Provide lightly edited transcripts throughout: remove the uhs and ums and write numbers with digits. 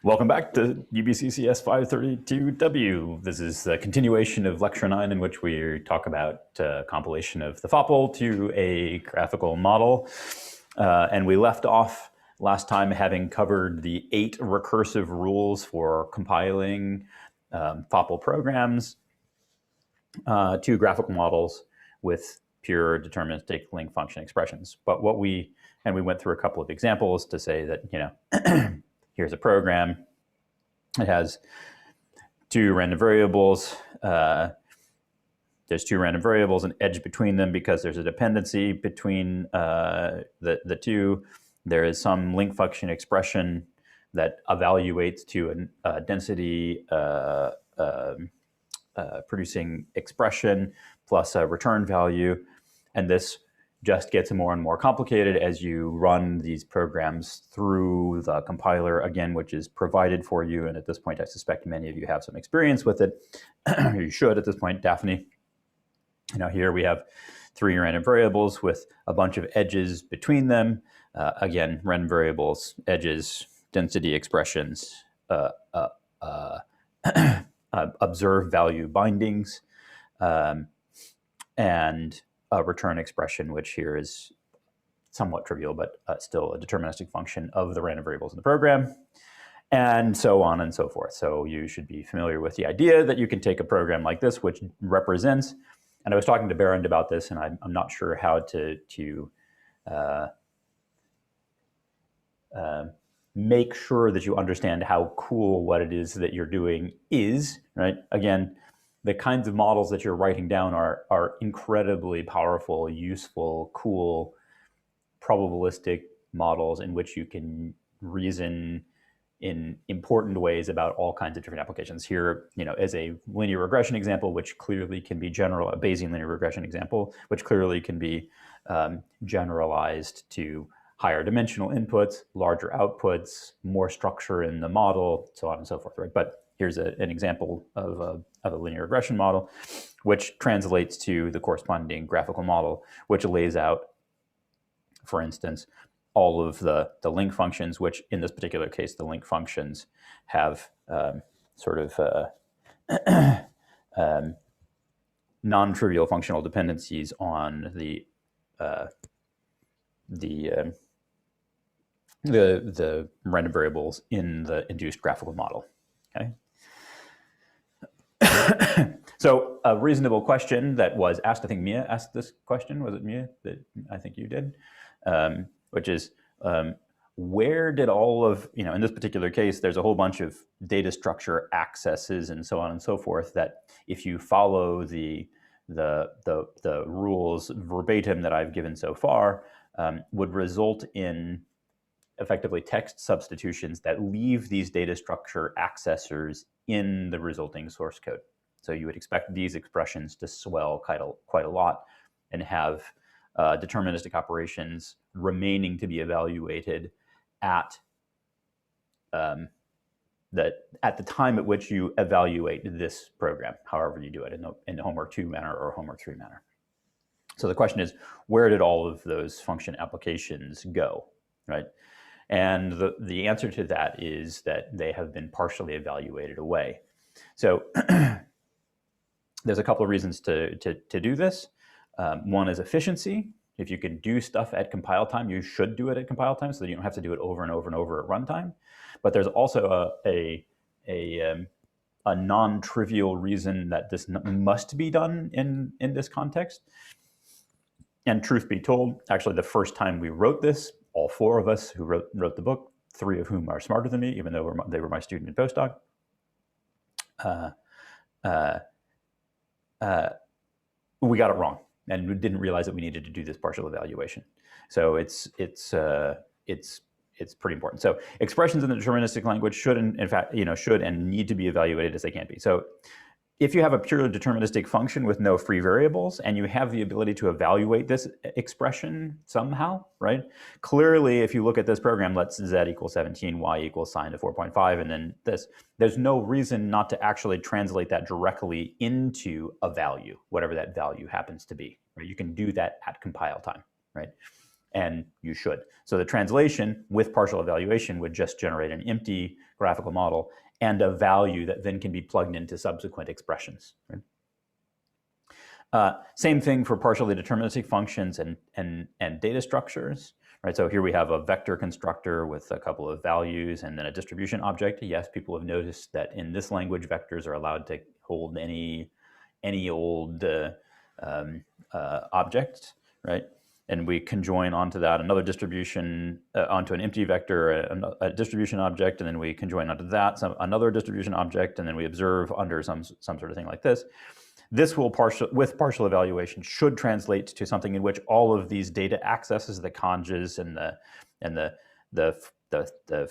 Welcome back to UBCCS 532W. This is a continuation of Lecture 9 in which we talk about compilation of the FOPL to a graphical model. And we left off last time having covered the 8 recursive rules for compiling FOPL programs to graphical models with pure deterministic link function expressions. But we went through a couple of examples to say that, here's a program. It has 2 random variables. There's 2 random variables, an edge between them because there's a dependency between the two. There is some link function expression that evaluates to a density producing expression plus a return value. And this just gets more and more complicated as you run these programs through the compiler, again, which is provided for you. And at this point, I suspect many of you have some experience with it. You should at this point, Daphne. Here we have 3 random variables with a bunch of edges between them. Again, random variables, edges, density expressions, observed value bindings, and a return expression, which here is somewhat trivial, but still a deterministic function of the random variables in the program, and so on and so forth. So you should be familiar with the idea that you can take a program like this, which represents, and I was talking to Berend about this, and I'm not sure how to make sure that you understand how cool what it is that you're doing is, right? Again, the kinds of models that you're writing down are incredibly powerful, useful, cool, probabilistic models in which you can reason in important ways about all kinds of different applications. Here, as a linear regression example, which clearly can be a Bayesian linear regression example, which clearly can be generalized to higher dimensional inputs, larger outputs, more structure in the model, so on and so forth, right? But here's an example of a linear regression model, which translates to the corresponding graphical model, which lays out, for instance, all of the link functions, which in this particular case, the link functions have non-trivial functional dependencies on the random variables in the induced graphical model. Okay. So a reasonable question that was asked, I think Mia asked this question, was it Mia? That I think you did, which is, where did all of, in this particular case, there's a whole bunch of data structure accesses and so on and so forth that if you follow the rules verbatim that I've given so far, would result in effectively text substitutions that leave these data structure accessors in the resulting source code. So you would expect these expressions to swell quite a lot and have deterministic operations remaining to be evaluated at the time at which you evaluate this program, however you do it, in the homework 2 manner or homework 3 manner. So the question is, where did all of those function applications go, right? And the answer to that is that they have been partially evaluated away. So there's a couple of reasons to do this. One is efficiency. If you can do stuff at compile time, you should do it at compile time so that you don't have to do it over and over and over at runtime. But there's also a non-trivial reason that this must be done in this context. And truth be told, actually the first time we wrote this, all 4 of us who wrote the book, 3 of whom are smarter than me, even though they were my student and postdoc, we got it wrong, and we didn't realize that we needed to do this partial evaluation. So it's pretty important. So expressions in the deterministic language should, in fact, should and need to be evaluated as they can be. So if you have a purely deterministic function with no free variables and you have the ability to evaluate this expression somehow, right? Clearly, if you look at this program, let's z equals 17, y equals sine of 4.5, and then this, there's no reason not to actually translate that directly into a value, whatever that value happens to be, right? You can do that at compile time, right? and you should. So the translation with partial evaluation would just generate an empty graphical model and a value that then can be plugged into subsequent expressions. Right? Same thing for partially deterministic functions and data structures. Right, so here we have a vector constructor with a couple of values and then a distribution object. Yes, people have noticed that in this language, vectors are allowed to hold any old object, right? And we conjoin onto that another distribution, onto an empty vector, a distribution object, and then we conjoin onto that another distribution object, and then we observe under some sort of thing like this. This will with partial evaluation should translate to something in which all of these data accesses, the conges and the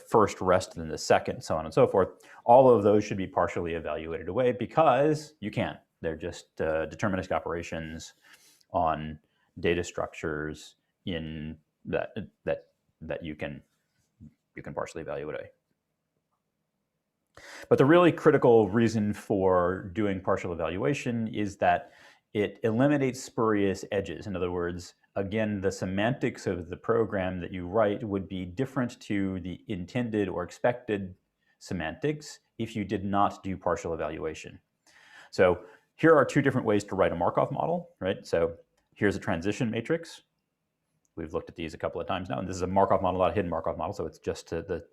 first rest and the second, so on and so forth, all of those should be partially evaluated away because you can. They're just deterministic operations on data structures in that you can partially evaluate away. But the really critical reason for doing partial evaluation is that it eliminates spurious edges. In other words, again, the semantics of the program that you write would be different to the intended or expected semantics if you did not do partial evaluation. So here are two different ways to write a Markov model, right? So here's a transition matrix. We've looked at these a couple of times now, and this is a Markov model, not a hidden Markov model, so it's just the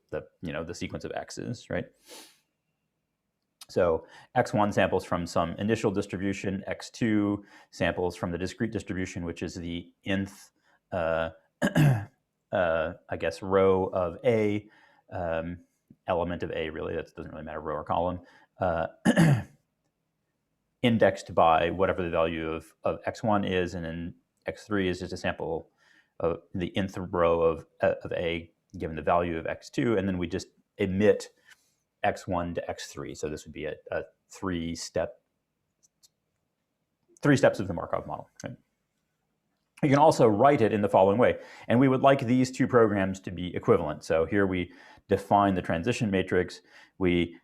sequence of x's, right? So x1 samples from some initial distribution, x2 samples from the discrete distribution, which is the nth, I guess, row of A, element of A, really, that doesn't really matter, row or column, indexed by whatever the value of x1 is, and then x3 is just a sample of the nth row of A given the value of x2, and then we just emit x1 to x3. So this would be a three steps of the Markov model. Right? You can also write it in the following way, and we would like these two programs to be equivalent. So here we define the transition matrix. We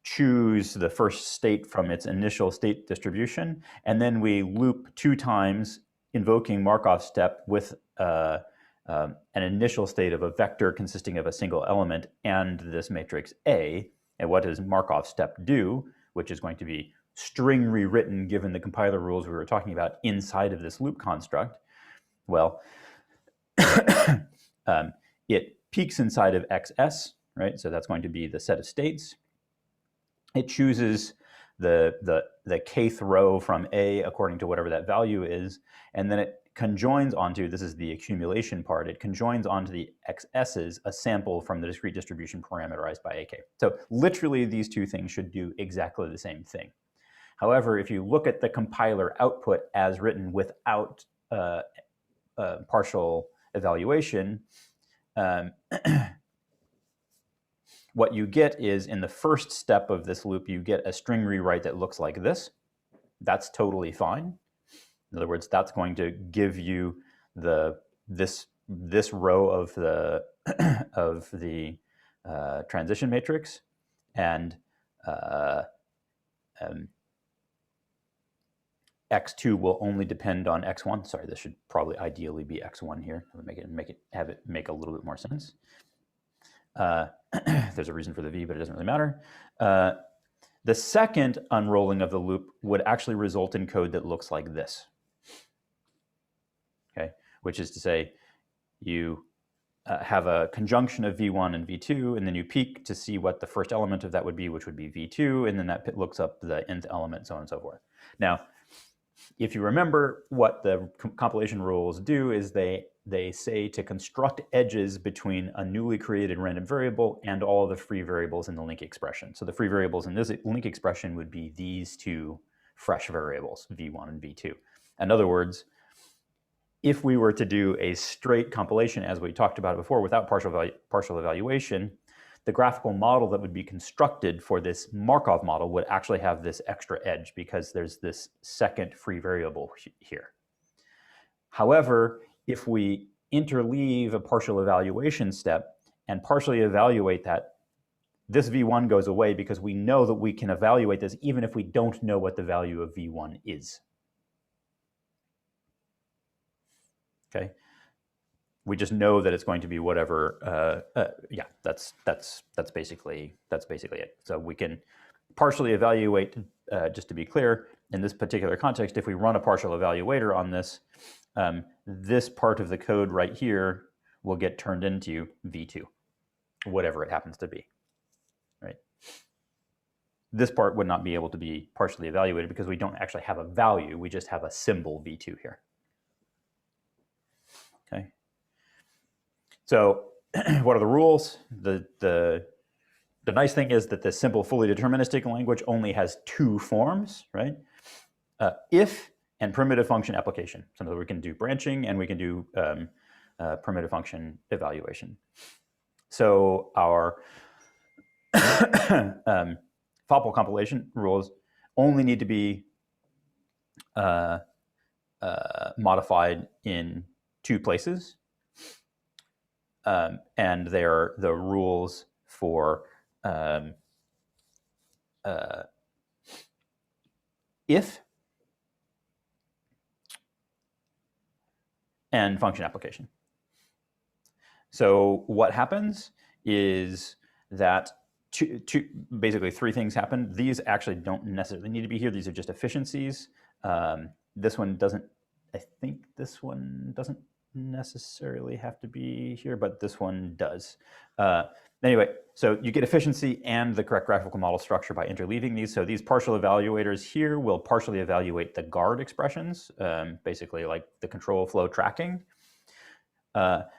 choose the first state from its initial state distribution, and then we loop 2 times, invoking Markov step with an initial state of a vector consisting of a single element and this matrix A. And what does Markov step do, which is going to be string rewritten given the compiler rules we were talking about inside of this loop construct? Well, it peaks inside of XS, right? So that's going to be the set of states. It chooses the kth row from A according to whatever that value is, and then it conjoins onto, this is the accumulation part, it conjoins onto the xs's a sample from the discrete distribution parameterized by AK. So literally these two things should do exactly the same thing. However, if you look at the compiler output as written without partial evaluation, what you get is in the first step of this loop, you get a string rewrite that looks like this. That's totally fine. In other words, that's going to give you this row of the transition matrix, and x2 will only depend on x1. Sorry, this should probably ideally be x1 here. Have it make a little bit more sense. There's a reason for the V, but it doesn't really matter. The second unrolling of the loop would actually result in code that looks like this. Okay, which is to say, you have a conjunction of V1 and V2, and then you peek to see what the first element of that would be, which would be V2, and then that looks up the nth element, so on and so forth. Now, if you remember, what the compilation rules do is they say to construct edges between a newly created random variable and all of the free variables in the link expression. So the free variables in this link expression would be these two fresh variables, V1 and V2. In other words, if we were to do a straight compilation, as we talked about before, without partial evaluation, the graphical model that would be constructed for this Markov model would actually have this extra edge because there's this second free variable here. However, if we interleave a partial evaluation step and partially evaluate that, this V1 goes away because we know that we can evaluate this even if we don't know what the value of V1 is. Okay. we just know that it's going to be whatever. Yeah, that's basically it. So we can partially evaluate. Just to be clear, in this particular context, if we run a partial evaluator on this, this part of the code right here will get turned into v2, whatever it happens to be. Right. This part would not be able to be partially evaluated because we don't actually have a value. We just have a symbol v2 here. Okay. So what are the rules? The nice thing is that the simple fully deterministic language only has two forms, right? If and primitive function application. So we can do branching and we can do primitive function evaluation. So our FOPL compilation rules only need to be modified in two places. And they are the rules for if and function application. So what happens is that basically three things happen. These actually don't necessarily need to be here. These are just efficiencies. This one doesn't, I think this one doesn't necessarily have to be here, but this one does. Anyway, so you get efficiency and the correct graphical model structure by interleaving these. So these partial evaluators here will partially evaluate the guard expressions, basically like the control flow tracking.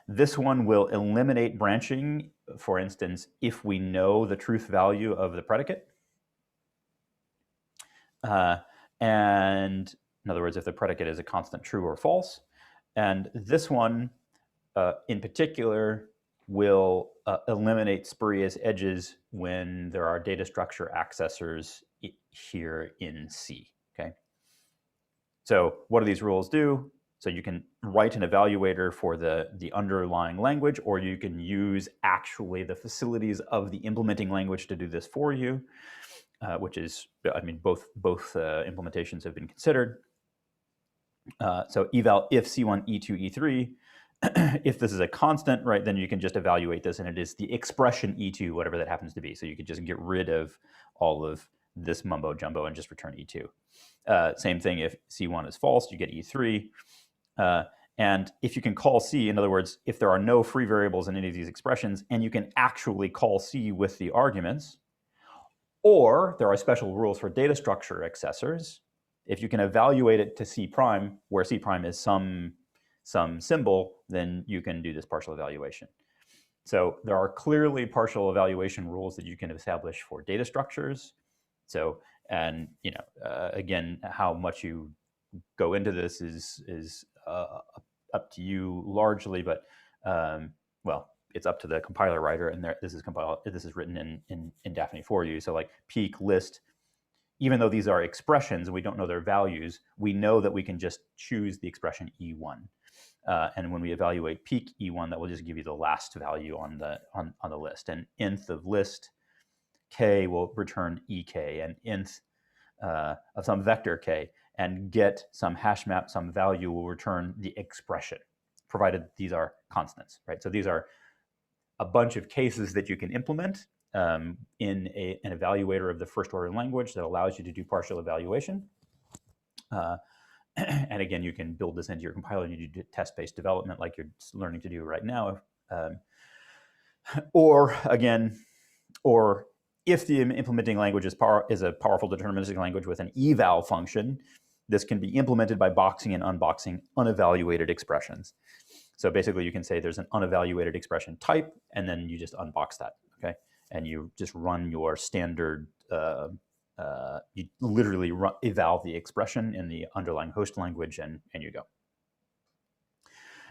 This one will eliminate branching, for instance, if we know the truth value of the predicate. And in other words, if the predicate is a constant true or false. And this one, in particular, will eliminate spurious edges when there are data structure accessors here in C, okay? So what do these rules do? So you can write an evaluator for the underlying language, or you can use actually the facilities of the implementing language to do this for you, which is, I mean, both implementations have been considered. So eval if C1, E2, E3, if this is a constant, right, then you can just evaluate this and it is the expression E2, whatever that happens to be. So you could just get rid of all of this mumbo jumbo and just return E2. Same thing if C1 is false, you get E3. And if you can call C, in other words, if there are no free variables in any of these expressions and you can actually call C with the arguments, or there are special rules for data structure accessors, if you can evaluate it to C prime, where C prime is some symbol, then you can do this partial evaluation. So there are clearly partial evaluation rules that you can establish for data structures. So, and you know, again, how much you go into this is up to you largely, but well, it's up to the compiler writer, and this is written in Daphne for you. So like peak, list, even though these are expressions and we don't know their values, we know that we can just choose the expression E1. And when we evaluate peak E1, that will just give you the last value on the list. And nth of list k will return ek, and nth of some vector k, and get some hash map, some value will return the expression, provided these are constants, right? So these are a bunch of cases that you can implement in an evaluator of the first order language that allows you to do partial evaluation. And again, you can build this into your compiler and you do test-based development like you're learning to do right now. Or if the implementing language is a powerful deterministic language with an eval function, this can be implemented by boxing and unboxing unevaluated expressions. So basically you can say there's an unevaluated expression type, and then you just unbox that, okay? And you just run your standard, you literally eval the expression in the underlying host language, and you go.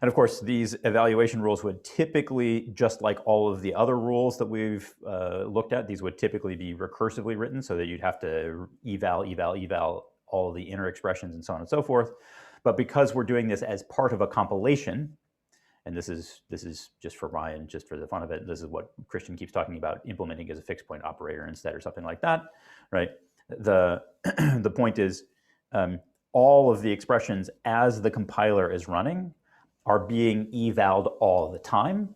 And of course, these evaluation rules would typically, just like all of the other rules that we've looked at, these would typically be recursively written so that you'd have to eval all of the inner expressions and so on and so forth. But because we're doing this as part of a compilation, and this is just for Ryan, just for the fun of it, this is what Christian keeps talking about, implementing as a fixed point operator instead or something like that, right? The point is all of the expressions as the compiler is running are being eval'd all the time,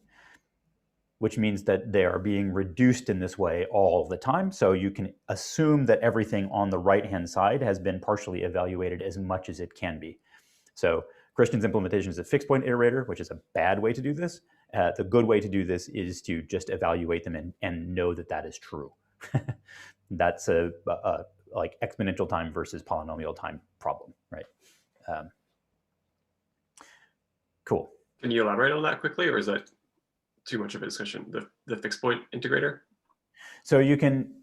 which means that they are being reduced in this way all the time. So you can assume that everything on the right-hand side has been partially evaluated as much as it can be. So Christian's implementation is a fixed point iterator, which is a bad way to do this. The good way to do this is to just evaluate them and know that that is true. That's a like exponential time versus polynomial time problem, right? Cool. Can you elaborate on that quickly, or is that too much of a discussion? The fixed point integrator. So you can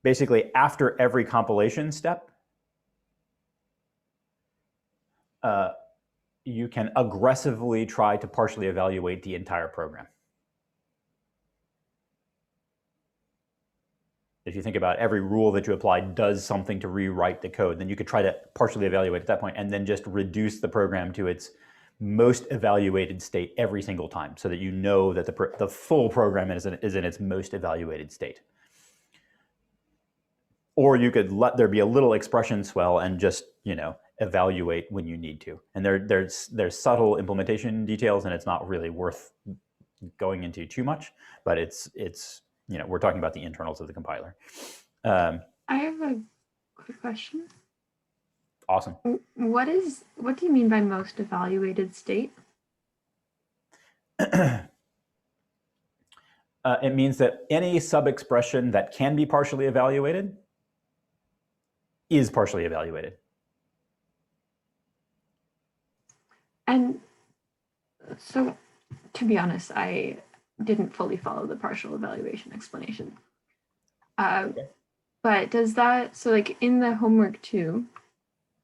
basically after every compilation step, you can aggressively try to partially evaluate the entire program. If you think about every rule that you apply does something to rewrite the code, then you could try to partially evaluate at that point and then just reduce the program to its most evaluated state every single time so that you know that the full program is in its most evaluated state. Or you could let there be a little expression swell and just, you know, evaluate when you need to. And there's subtle implementation details, and it's not really worth going into too much, but it's you know, we're talking about the internals of the compiler. I have a quick question. Awesome. What do you mean by most evaluated state? It means that any sub-expression that can be partially evaluated is partially evaluated. And so, to be honest, I didn't fully follow the partial evaluation explanation. Okay. But does that, so like in the homework too,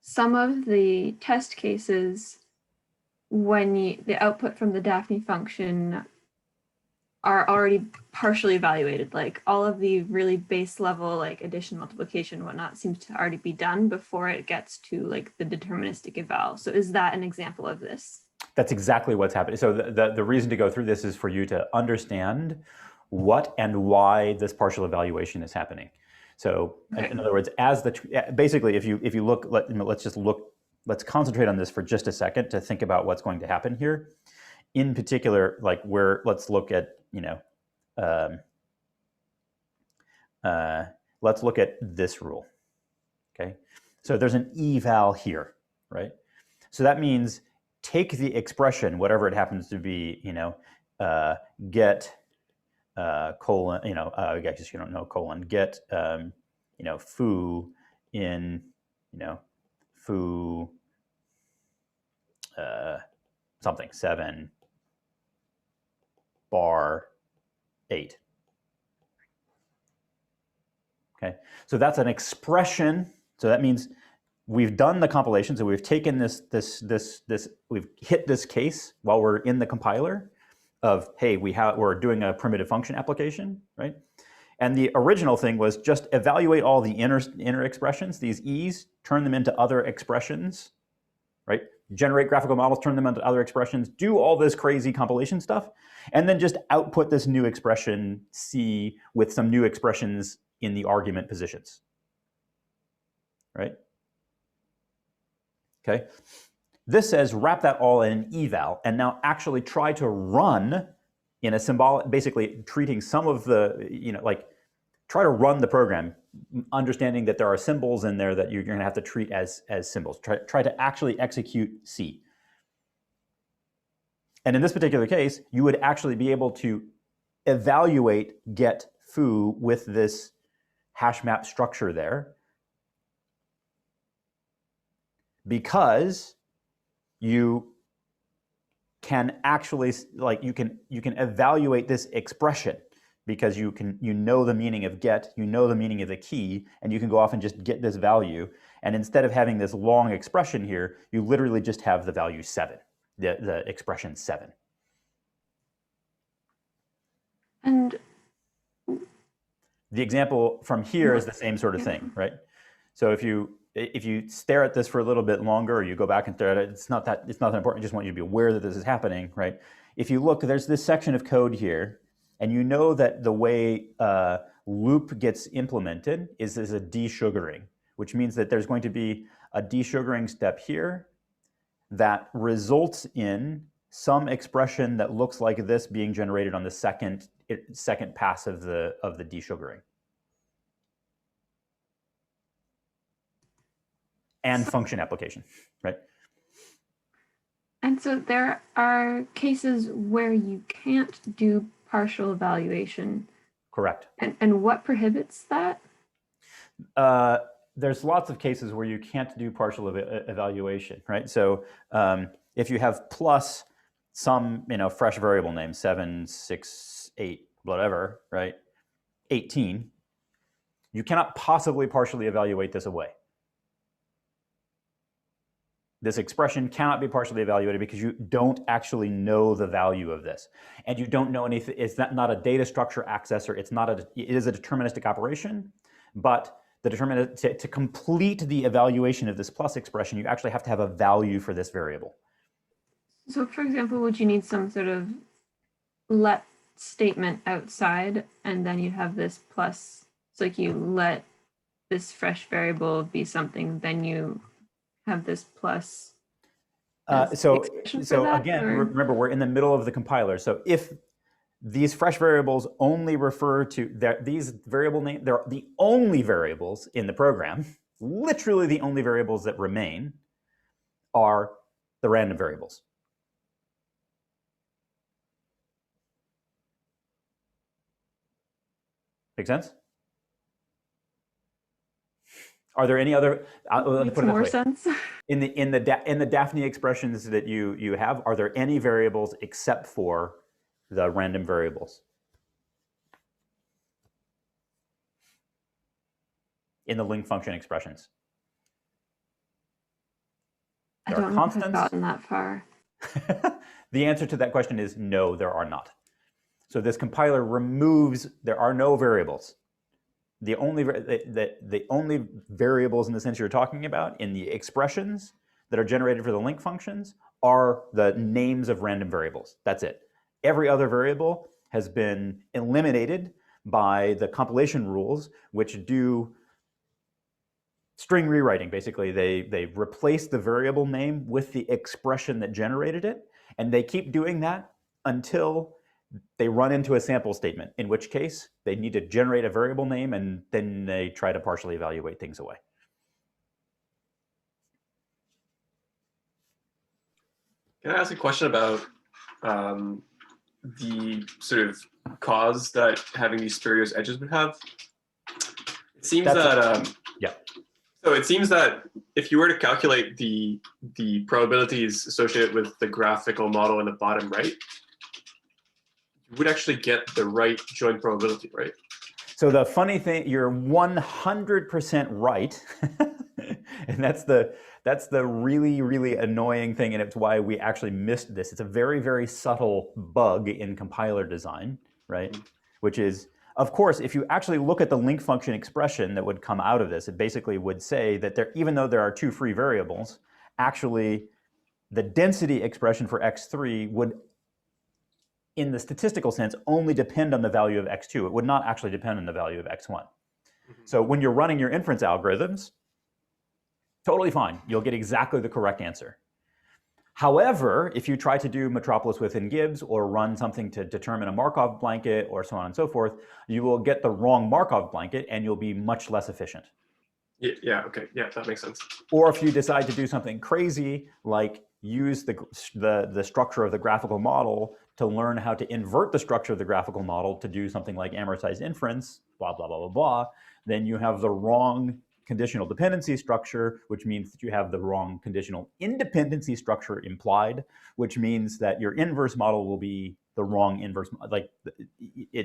some of the test cases, when the output from the Daphne function are already partially evaluated, like all of the really base level, like addition, multiplication, whatnot, seems to already be done before it gets to like the deterministic eval. So is that an example of this? That's exactly what's happening. So the reason to go through this is for you to understand what and why this partial evaluation is happening. So okay. In other words, as basically, if you look, let's concentrate on this for just a second to think about what's going to happen here. In particular, like let's look at, you know, let's look at this rule. Okay, so there's an eval here, right? So that means take the expression, whatever it happens to be, you know, get colon, you know, I guess you don't know colon, get, you know, foo in, you know, foo something 7 bar 8. Okay, so that's an expression. So that means we've done the compilation, so we've taken we've hit this case while we're in the compiler of, hey, we're doing a primitive function application, right? And the original thing was just evaluate all the inner expressions, these e's, turn them into other expressions, right? Generate graphical models, turn them into other expressions, do all this crazy compilation stuff, and then just output this new expression C with some new expressions in the argument positions, right? Okay, this says wrap that all in an eval and now actually try to run in a symbolic, basically treating some of the, you know, like try to run the program, understanding that there are symbols in there that you're going to have to treat as symbols. Try to actually execute C. And in this particular case, you would actually be able to evaluate get foo with this hash map structure there, because you can actually, like, you can evaluate this expression because you know the meaning of get, you know the meaning of the key, and you can go off and just get this value. And instead of having this long expression here, you literally just have the value 7, the expression 7. And the example from here is the same sort of thing, right? So if you stare at this for a little bit longer, or you go back and stare at it, it's not that important. I just want you to be aware that this is happening, right? If you look, there's this section of code here, and you know that the way loop gets implemented is a desugaring, which means that there's going to be a desugaring step here that results in some expression that looks like this being generated on the second pass of the desugaring. And function application, right? And so there are cases where you can't do partial evaluation. Correct. And what prohibits that? There's lots of cases where you can't do partial evaluation, right? So if you have plus some, fresh variable name, 7, 6, 8, whatever, right? 18, you cannot possibly partially evaluate this away. This expression cannot be partially evaluated because you don't actually know the value of this. And you don't know anything. It's not a data structure accessor. It is a deterministic operation, but to complete the evaluation of this plus expression, you actually have to have a value for this variable. So for example, would you need some sort of let statement outside, and then you have this plus? So like you let this fresh variable be something, then you have this plus. So again, remember, we're in the middle of the compiler. So if these fresh variables only refer to these variable names, they're the only variables in the program, literally the only variables that remain are the random variables. Make sense? Are there any other? Makes more sense. In the Daphne expressions that you have, are there any variables except for the random variables? In the link function expressions, I don't know if I've gotten that far. The answer to that question is no, there are not. So this compiler removes. There are no variables. The only variables in the sense you're talking about in the expressions that are generated for the link functions are the names of random variables. That's it. Every other variable has been eliminated by the compilation rules, which do string rewriting. Basically, they replace the variable name with the expression that generated it, and they keep doing that until they run into a sample statement, in which case they need to generate a variable name, and then they try to partially evaluate things away. Can I ask a question about the sort of cause that having these spurious edges would have? It seems yeah. So it seems that if you were to calculate the probabilities associated with the graphical model in the bottom right, you would actually get the right joint probability, right? So the funny thing, you're 100% right, and that's the really, really annoying thing, and it's why we actually missed this. It's a very, very subtle bug in compiler design, right? Mm-hmm. Which is, of course, if you actually look at the link function expression that would come out of this, it basically would say that even though there are two free variables, actually the density expression for x3 would, in the statistical sense, only depend on the value of x2. It would not actually depend on the value of x1. Mm-hmm. So when you're running your inference algorithms, totally fine. You'll get exactly the correct answer. However, if you try to do Metropolis within Gibbs or run something to determine a Markov blanket or so on and so forth, you will get the wrong Markov blanket and you'll be much less efficient. Yeah, okay. Yeah, that makes sense. Or if you decide to do something crazy, like use the structure of the graphical model to learn how to invert the structure of the graphical model to do something like amortized inference, blah, blah, blah, blah, blah, then you have the wrong conditional dependency structure, which means that you have the wrong conditional independency structure implied, which means that your inverse model will be the wrong inverse.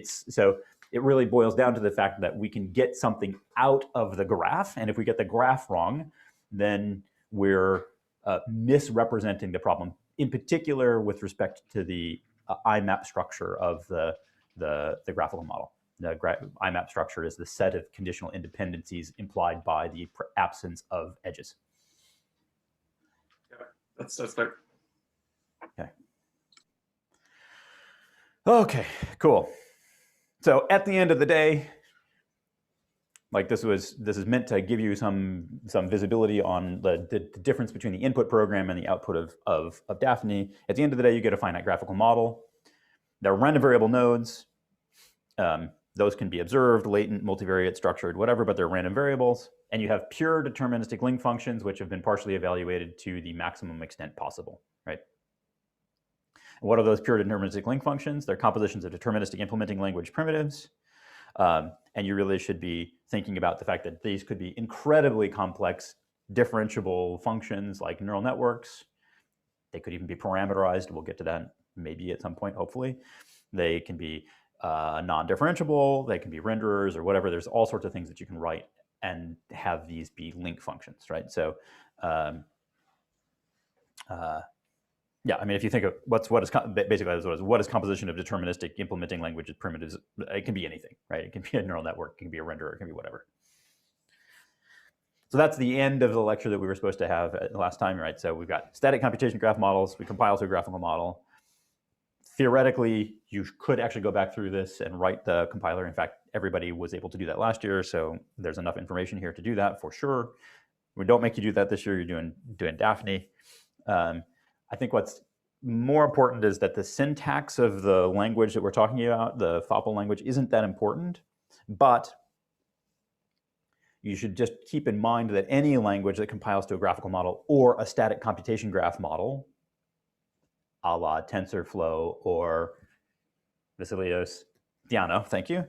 So it really boils down to the fact that we can get something out of the graph, and if we get the graph wrong, then we're misrepresenting the problem, in particular with respect to the IMAP structure of the graphical model. The IMAP structure is the set of conditional independencies implied by the absence of edges. Yeah, that's fair. Okay. Okay, cool. So at the end of the day, Like this is meant to give you some visibility on the difference between the input program and the output of Daphne. At the end of the day, you get a finite graphical model. There are random variable nodes. Those can be observed, latent, multivariate, structured, whatever, but they're random variables. And you have pure deterministic link functions, which have been partially evaluated to the maximum extent possible, right? And what are those pure deterministic link functions? They're compositions of deterministic implementing language primitives. And you really should be thinking about the fact that these could be incredibly complex differentiable functions like neural networks. They could even be parameterized. We'll get to that maybe at some point, hopefully. They can be non-differentiable. They can be renderers or whatever. There's all sorts of things that you can write and have these be link functions, right? So yeah, I mean, if you think of what is composition of deterministic implementing languages primitives, it can be anything, right? It can be a neural network, it can be a renderer, it can be whatever. So that's the end of the lecture that we were supposed to have last time, right? So we've got static computation graph models, we compile to a graphical model. Theoretically, you could actually go back through this and write the compiler. In fact, everybody was able to do that last year, so there's enough information here to do that for sure. We don't make you do that this year, you're doing Daphne. I think what's more important is that the syntax of the language that we're talking about, the FOPL language, isn't that important, but you should just keep in mind that any language that compiles to a graphical model or a static computation graph model, a la TensorFlow or Vasilios Diano, thank you,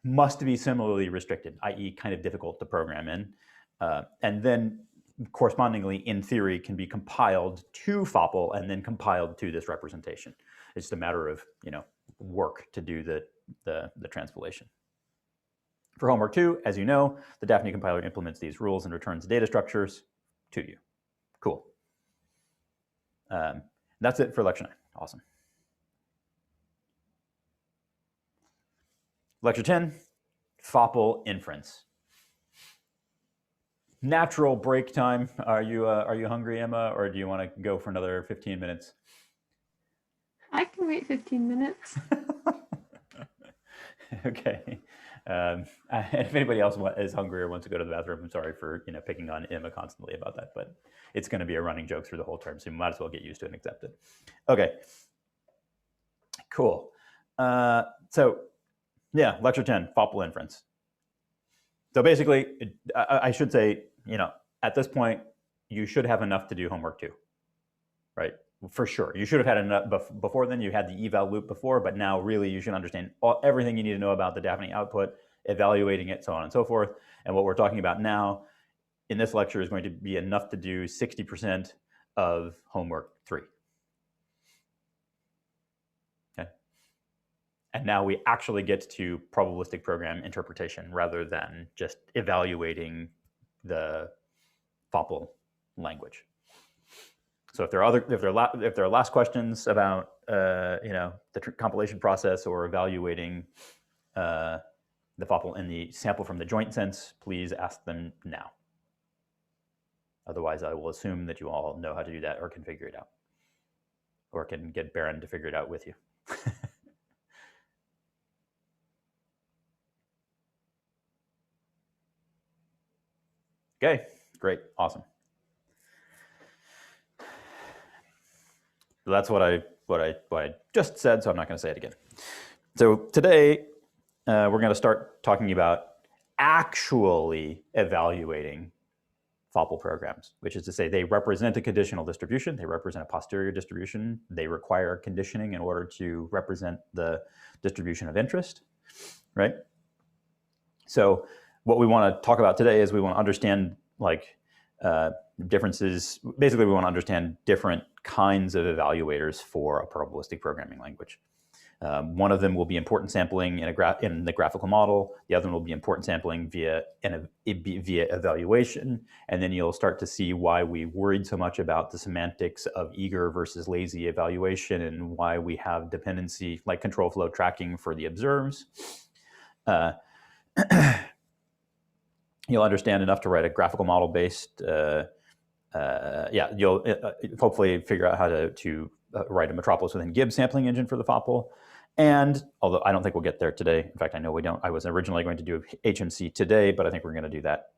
must be similarly restricted, i.e. kind of difficult to program in. And then correspondingly, in theory, can be compiled to FOPL and then compiled to this representation. It's just a matter of work to do the transpilation. For homework 2, as you know, the Daphne compiler implements these rules and returns data structures to you. Cool. That's it for lecture 9. Awesome. Lecture 10, FOPL inference. Natural break time. Are you hungry, Emma, or do you want to go for another 15 minutes? I can wait 15 minutes. Okay. If anybody else is hungry or wants to go to the bathroom, I'm sorry for picking on Emma constantly about that, but it's going to be a running joke through the whole term, so you might as well get used to it and accept it. Okay. Cool. So yeah, lecture 10, FOPL inference. So basically, I should say, at this point, you should have enough to do homework 2, right? For sure. You should have had enough before then. You had the eval loop before, but now really you should understand everything you need to know about the Daphne output, evaluating it, so on and so forth. And what we're talking about now in this lecture is going to be enough to do 60% of homework 3. Okay. And now we actually get to probabilistic program interpretation rather than just evaluating the FOPL language. So if there are last questions about the compilation process or evaluating the FOPL in the sample from the joint sense, please ask them now. Otherwise, I will assume that you all know how to do that or can figure it out, or can get Baron to figure it out with you. Okay, great, awesome. So that's what I just said, so I'm not going to say it again. So today, we're going to start talking about actually evaluating FOPL programs, which is to say they represent a conditional distribution, they represent a posterior distribution, they require conditioning in order to represent the distribution of interest, right? So what we want to talk about today is we want to understand differences. Basically, we want to understand different kinds of evaluators for a probabilistic programming language. One of them will be importance sampling in the graphical model. The other one will be importance sampling via evaluation. And then you'll start to see why we worried so much about the semantics of eager versus lazy evaluation and why we have dependency, like control flow tracking for the observes. You'll understand enough to write a graphical model based. You'll hopefully figure out how to write a Metropolis within Gibbs sampling engine for the FOPL. And although I don't think we'll get there today, in fact, I know we don't. I was originally going to do HMC today, but I think we're going to do that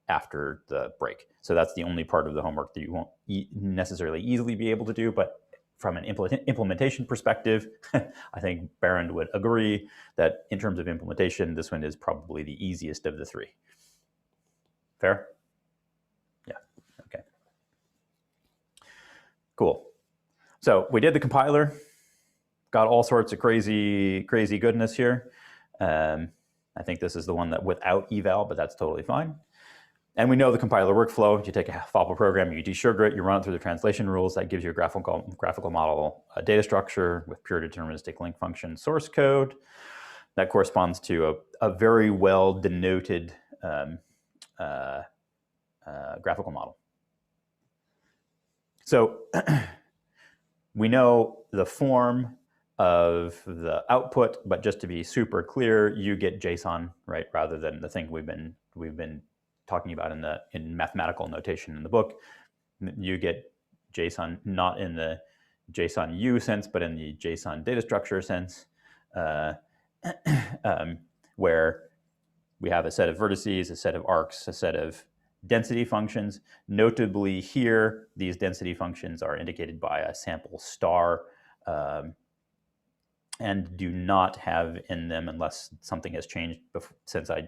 after the break. So that's the only part of the homework that you won't necessarily easily be able to do. But from an implementation perspective, I think Barron would agree that in terms of implementation, this one is probably the easiest of the three. Fair? Yeah, okay. Cool. So we did the compiler, got all sorts of crazy goodness here. I think this is the one that without eval, but that's totally fine. And we know the compiler workflow. You take a FOPL program, you desugar it, you run it through the translation rules. That gives you a graphical model, a data structure with pure deterministic link function source code. That corresponds to a very well denoted graphical model. So we know the form of the output, but just to be super clear, you get JSON, right, rather than the thing we've been talking about in mathematical notation in the book. You get JSON not in the JSON U sense, but in the JSON data structure sense, where we have a set of vertices, a set of arcs, a set of density functions. Notably here, these density functions are indicated by a sample star and do not have in them, unless something has changed since I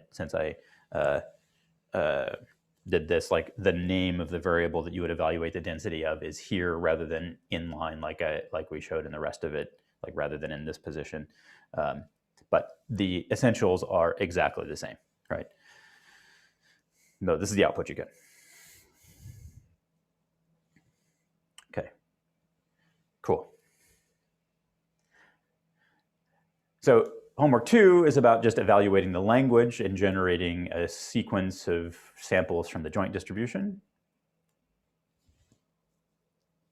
did this, like the name of the variable that you would evaluate the density of is here rather than inline like we showed in the rest of it, like rather than in this position. But the essentials are exactly the same, right? No, this is the output you get. Okay, cool. So homework 2 is about just evaluating the language and generating a sequence of samples from the joint distribution.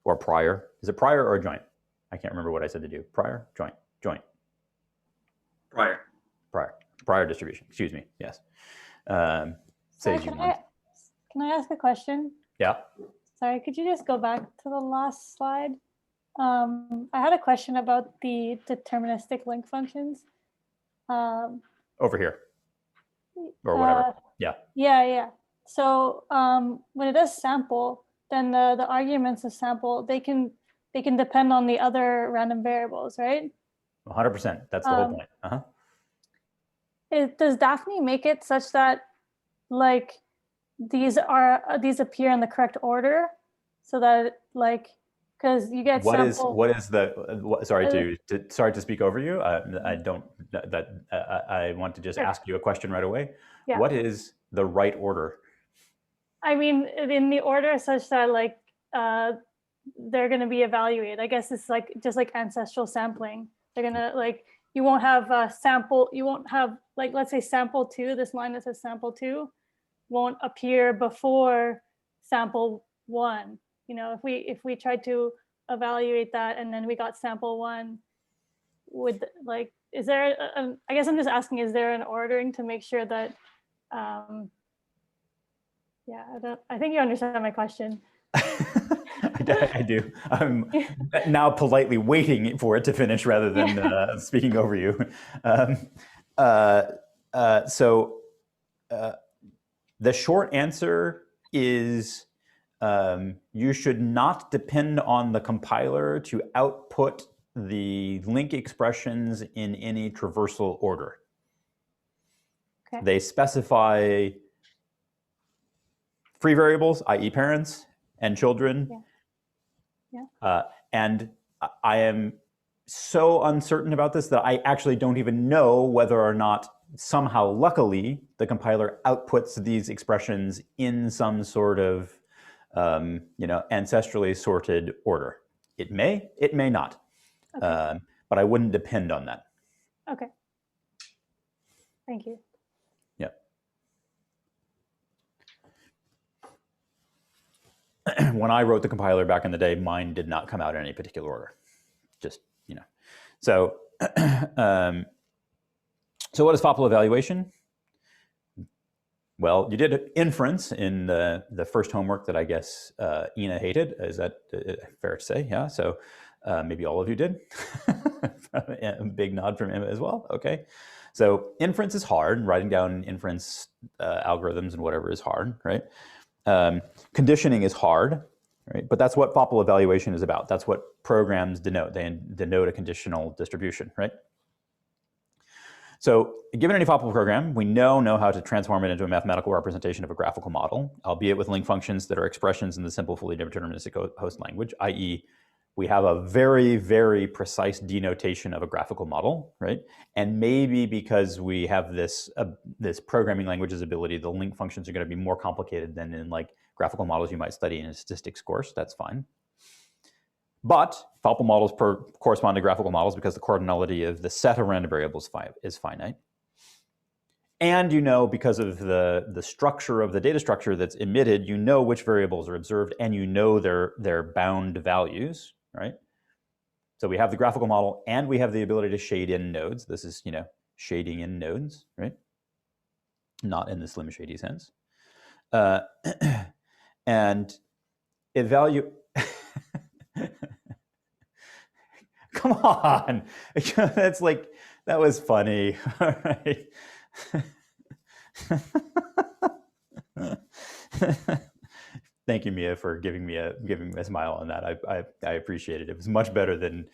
Or prior. Is it prior or joint? I can't remember what I said to do. Prior, joint, joint. Prior. Prior distribution, excuse me, yes. Sorry, can I ask a question? Yeah. Sorry, could you just go back to the last slide? I had a question about the deterministic link functions. Over here, or whatever. Yeah. Yeah. So when it does sample, then the arguments of sample, they can depend on the other random variables, right? 100%. That's the whole point. Does Daphne make it such that like these appear in the correct order, so that like, because you get sorry to speak over you. I want to just ask you a question right away. Yeah. What is the right order? I mean, in the order such that like they're going to be evaluated. I guess it's like just like ancestral sampling. They're gonna like, you won't have sample. You won't have like, let's say sample 2. This line that says sample 2 won't appear before sample 1. You know, if we tried to evaluate that and then we got sample 1, would like, is there I guess I'm just asking, is there an ordering to make sure that yeah, I think you understand my question. I do. I'm now politely waiting for it to finish rather than speaking over you. The short answer is you should not depend on the compiler to output the link expressions in any traversal order. Okay. They specify free variables, i.e. parents and children. Yeah. And I am so uncertain about this that I actually don't even know whether or not somehow, luckily, the compiler outputs these expressions in some sort of ancestrally sorted order. It may not, Okay. but I wouldn't depend on that. Okay. Thank you. Yeah. When I wrote the compiler back in the day, mine did not come out in any particular order. Just, So, so what is FOPL evaluation? Well, you did inference in the first homework that I guess Ina hated. Is that fair to say? Yeah. So Maybe all of you did. A big nod from Emma as well. Okay. So inference is hard. Writing down inference algorithms and whatever is hard, right? Conditioning is hard, right? But that's what FOPL evaluation is about. That's what programs denote. They denote a conditional distribution, right? So given any FOPL program, we know how to transform it into a mathematical representation of a graphical model, albeit with link functions that are expressions in the simple fully deterministic host language, i.e. we have a very, very precise denotation of a graphical model, right? And maybe because we have this programming language's ability, the link functions are going to be more complicated than in like graphical models you might study in a statistics course. That's fine. But FOPL models correspond to graphical models because the cardinality of the set of random variables is finite. And because of the structure of the data structure that's emitted, which variables are observed and their bound values, right? So we have the graphical model and we have the ability to shade in nodes. This is, shading in nodes, right? Not in the Slim Shady sense. And evaluate. Come on, that's like, that was funny. All right. Thank you, Mia, for giving me a smile on that. I appreciate it. It was much better than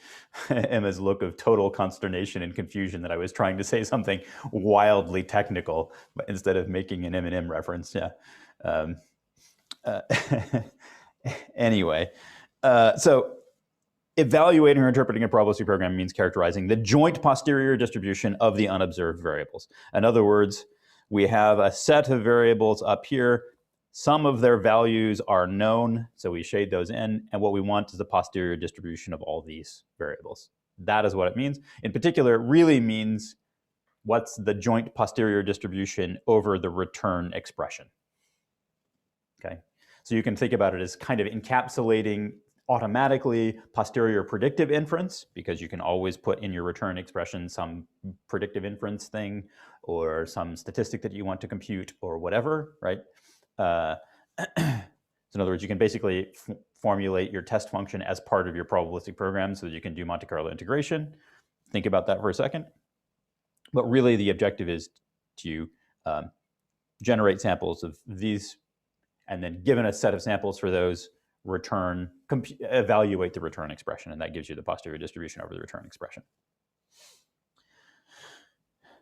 Emma's look of total consternation and confusion that I was trying to say something wildly technical, but instead of making an Eminem reference. Yeah. Anyway, so evaluating or interpreting a probabilistic program means characterizing the joint posterior distribution of the unobserved variables. In other words, we have a set of variables up here. Some of their values are known, so we shade those in, and what we want is the posterior distribution of all these variables. That is what it means. In particular, it really means what's the joint posterior distribution over the return expression. Okay, so you can think about it as kind of encapsulating automatically posterior predictive inference, because you can always put in your return expression some predictive inference thing or some statistic that you want to compute or whatever, right? So in other words, you can basically formulate your test function as part of your probabilistic program so that you can do Monte Carlo integration. Think about that for a second. But really the objective is to generate samples of these, and then given a set of samples for those, evaluate the return expression, and that gives you the posterior distribution over the return expression.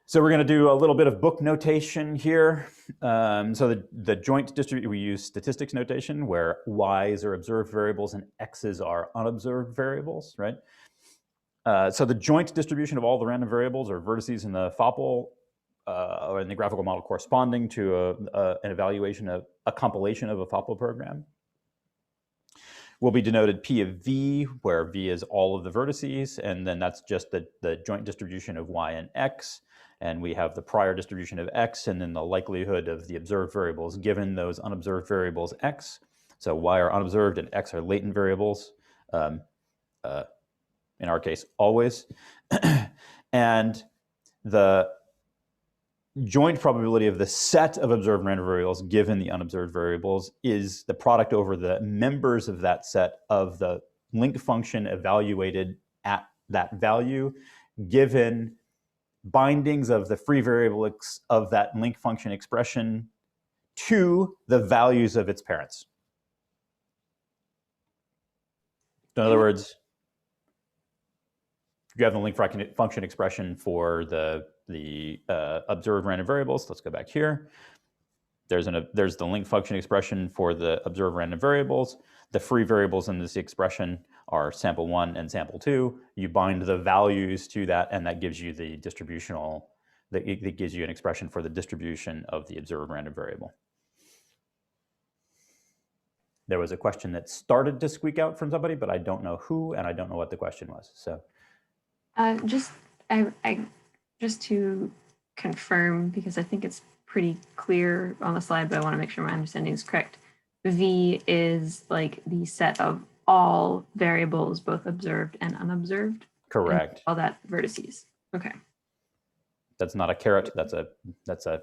So we're going to do a little bit of book notation here. So the joint distribution, we use statistics notation where y's are observed variables and x's are unobserved variables, right? So the joint distribution of all the random variables or vertices in the FOPL or in the graphical model corresponding to an evaluation of a compilation of a FOPL program will be denoted P of V, where V is all of the vertices, and then that's just the joint distribution of Y and X, and we have the prior distribution of X, and then the likelihood of the observed variables given those unobserved variables X. So Y are unobserved and X are latent variables, in our case, always. And the joint probability of the set of observed random variables given the unobserved variables is the product over the members of that set of the link function evaluated at that value given bindings of the free variable of that link function expression to the values of its parents. In other words, you have the link function expression for the observed random variables. Let's go back here. There's the link function expression for the observed random variables. The free variables in this expression are sample 1 and sample 2. You bind the values to that, and that gives you the distributional, it gives you an expression for the distribution of the observed random variable. There was a question that started to squeak out from somebody, but I don't know who, and I don't know what the question was. So, just to confirm, because I think it's pretty clear on the slide, but I want to make sure my understanding is correct. V is like the set of all variables, both observed and unobserved. Correct. And all that vertices. Okay. That's not a caret. That's a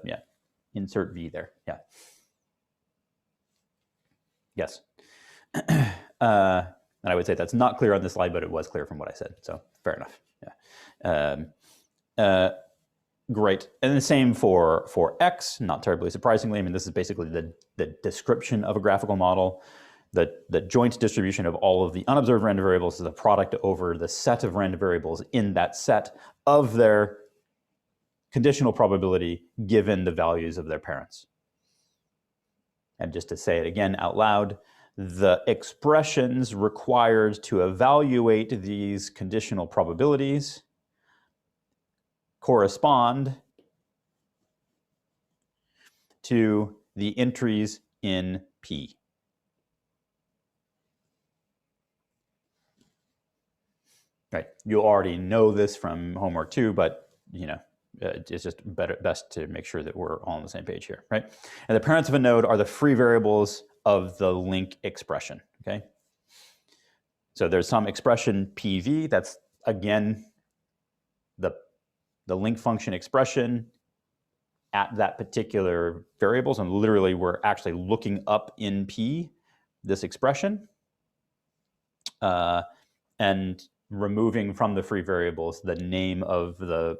yeah. Insert V there. Yeah. Yes. And I would say that's not clear on this slide, but it was clear from what I said. So fair enough. Yeah. Great. And the same for X, not terribly surprisingly. I mean, this is basically the description of a graphical model. The joint distribution of all of the unobserved random variables is a product over the set of random variables in that set of their conditional probability given the values of their parents. And just to say it again out loud, the expressions required to evaluate these conditional probabilities correspond to the entries in P. Right. You already know this from homework 2, but you know, it's just best to make sure that we're all on the same page here, right? And the parents of a node are the free variables of the link expression, okay? So there's some expression PV, that's again the link function expression at that particular variables, and literally we're actually looking up in P this expression and removing from the free variables the name of the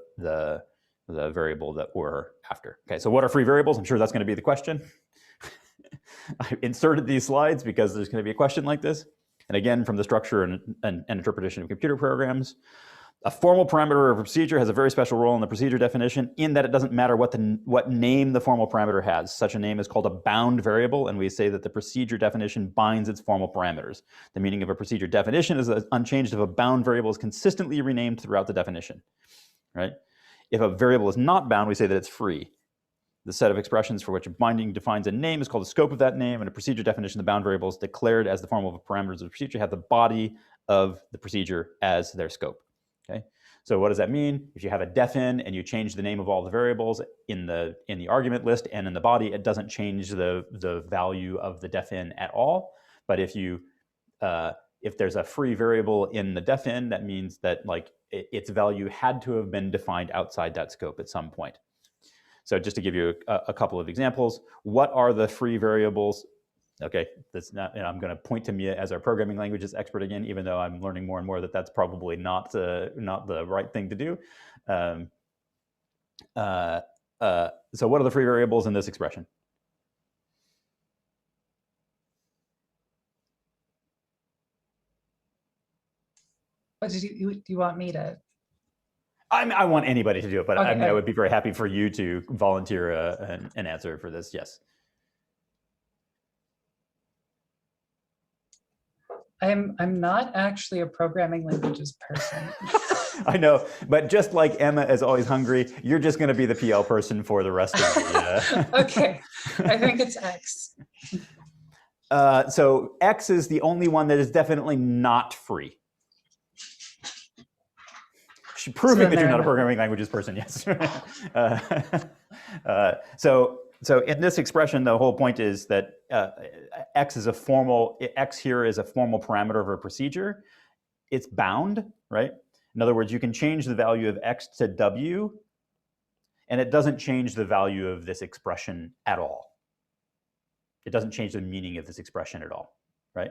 variable that we're after. Okay, so what are free variables? I'm sure that's going to be the question. I inserted these slides because there's going to be a question like this. And again, from the structure and interpretation of computer programs, a formal parameter of a procedure has a very special role in the procedure definition in that it doesn't matter what name the formal parameter has. Such a name is called a bound variable, and we say that the procedure definition binds its formal parameters. The meaning of a procedure definition is unchanged if a bound variable is consistently renamed throughout the definition, right? If a variable is not bound, we say that it's free. The set of expressions for which a binding defines a name is called the scope of that name, and a procedure definition, the bound variables declared as the formal parameters of the procedure have the body of the procedure as their scope. Okay, so what does that mean? If you have a defin and you change the name of all the variables in the argument list and in the body, it doesn't change the value of the defin at all. But if you if there's a free variable in the defin, that means that like its value had to have been defined outside that scope at some point. So just to give you a couple of examples, what are the free variables? Okay, that's not, I'm going to point to Mia as our programming languages expert again, even though I'm learning more and more that that's probably not the right thing to do. So what are the free variables in this expression? What do you want me to? I want anybody to do it, but Okay, I mean, I would be very happy for you to volunteer an answer for this. Yes. I'm not actually a programming languages person. I know, but just like Emma is always hungry, you're just going to be the PL person for the rest of the. Okay, I think it's X. So X is the only one that is definitely not free. Proving that you're not a programming languages person, yes. So in this expression, the whole point is that X here is a formal parameter of a procedure. It's bound, right? In other words, you can change the value of X to W, and it doesn't change the value of this expression at all. It doesn't change the meaning of this expression at all, right?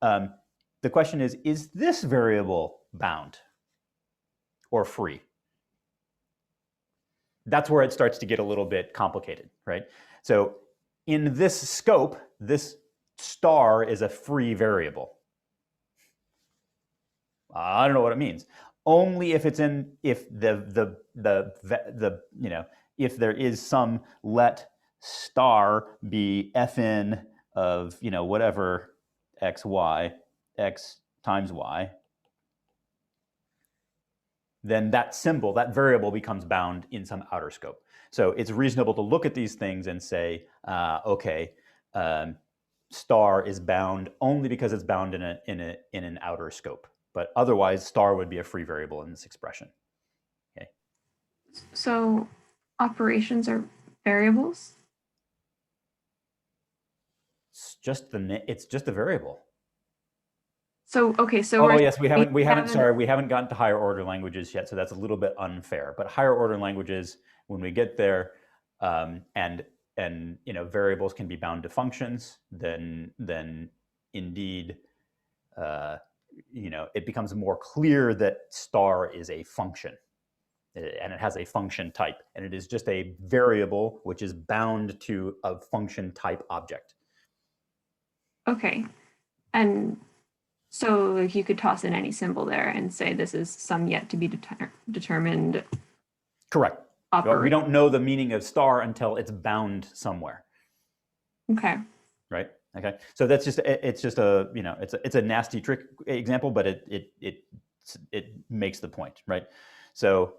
The question is this variable bound or free? That's where it starts to get a little bit complicated, right? So in this scope, this star is a free variable. I don't know what it means. Only if it's in, if if there is some let star be fn of, whatever x, y, x times y, then that symbol, that variable becomes bound in some outer scope. So it's reasonable to look at these things and say, okay, star is bound only because it's bound in an outer scope. But otherwise, star would be a free variable in this expression. Okay. So operations are variables? It's just a variable. So okay, so yes, we haven't gotten to higher order languages yet, so that's a little bit unfair. But higher order languages, when we get there, and variables can be bound to functions, then indeed it becomes more clear that star is a function, and it has a function type, and it is just a variable which is bound to a function type object. Okay. And so if you could toss in any symbol there and say this is some yet to be determined. Correct. Well, we don't know the meaning of star until it's bound somewhere. Okay. Right. Okay. So that's just, it's just a, it's a nasty trick example, but it makes the point, right? So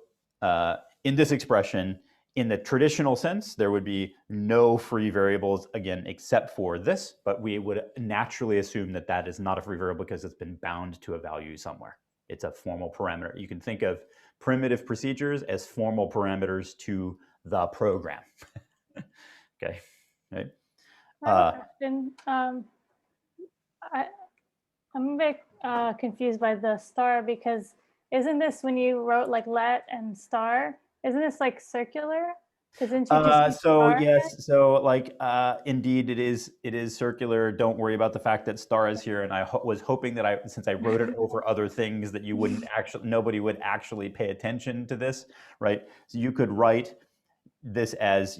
in this expression, in the traditional sense, there would be no free variables, again, except for this, but we would naturally assume that that is not a free variable because it's been bound to a value somewhere. It's a formal parameter. You can think of primitive procedures as formal parameters to the program. Okay. Right. I have a question. I'm a bit confused by the star, because isn't this, when you wrote like let and star, isn't this like circular? So yes, so like indeed it is circular. Don't worry about the fact that star is here, and I was hoping that since I wrote it over other things, that you wouldn't nobody would actually pay attention to this, right? So you could write this as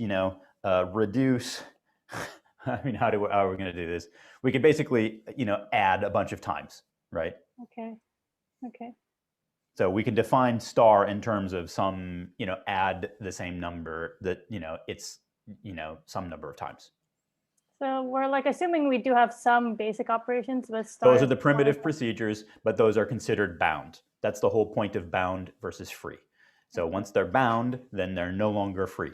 reduce. I mean, how are we going to do this? We could basically add a bunch of times, right? Okay. So we can define star in terms of some, add the same number that, it's, some number of times. So we're like assuming we do have some basic operations with star. Those are the primitive procedures, but those are considered bound. That's the whole point of bound versus free. So once they're bound, then they're no longer free.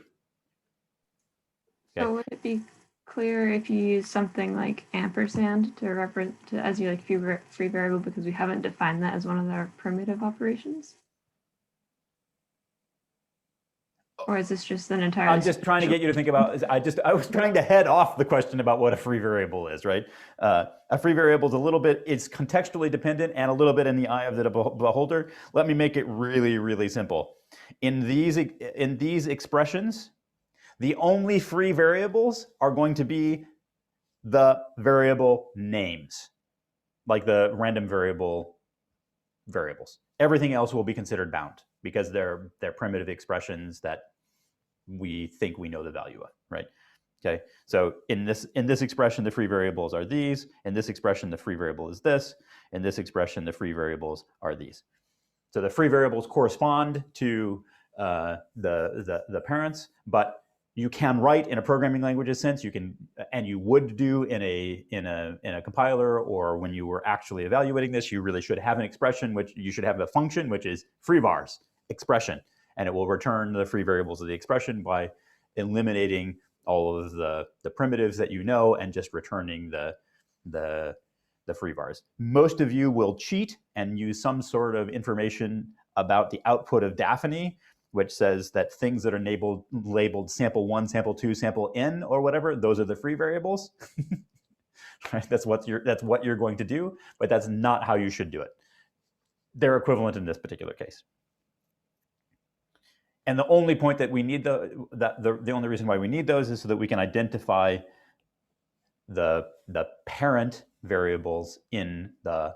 Okay. So would it be clear if you use something like ampersand to reference as your free variable, because we haven't defined that as one of our primitive operations? Or is this just an entire? I'm just trying to get you to think about. I was trying to head off the question about what a free variable is, right? A free variable is a little bit. It's contextually dependent and a little bit in the eye of the beholder. Let me make it really, really simple. In these expressions, the only free variables are going to be the variable names, like the random variables. Everything else will be considered bound because they're primitive expressions that we think we know the value of, right? Okay. So in this expression, the free variables are these. In this expression, the free variable is this. In this expression, the free variables are these. So the free variables correspond to the parents, but you can write in a programming language's sense. You can, and you would do in a compiler, or when you were actually evaluating this, you really should have an expression, which you should have a function, which is free vars expression, and it will return the free variables of the expression by eliminating all of the primitives that you know and just returning the free vars. Most of you will cheat and use some sort of information about the output of Daphne, which says that things that are labeled sample 1, sample 2, sample n, or whatever, those are the free variables. Right? That's what you're going to do, but that's not how you should do it. They're equivalent in this particular case. And the only point that we need the only reason why we need those is so that we can identify the parent variables in the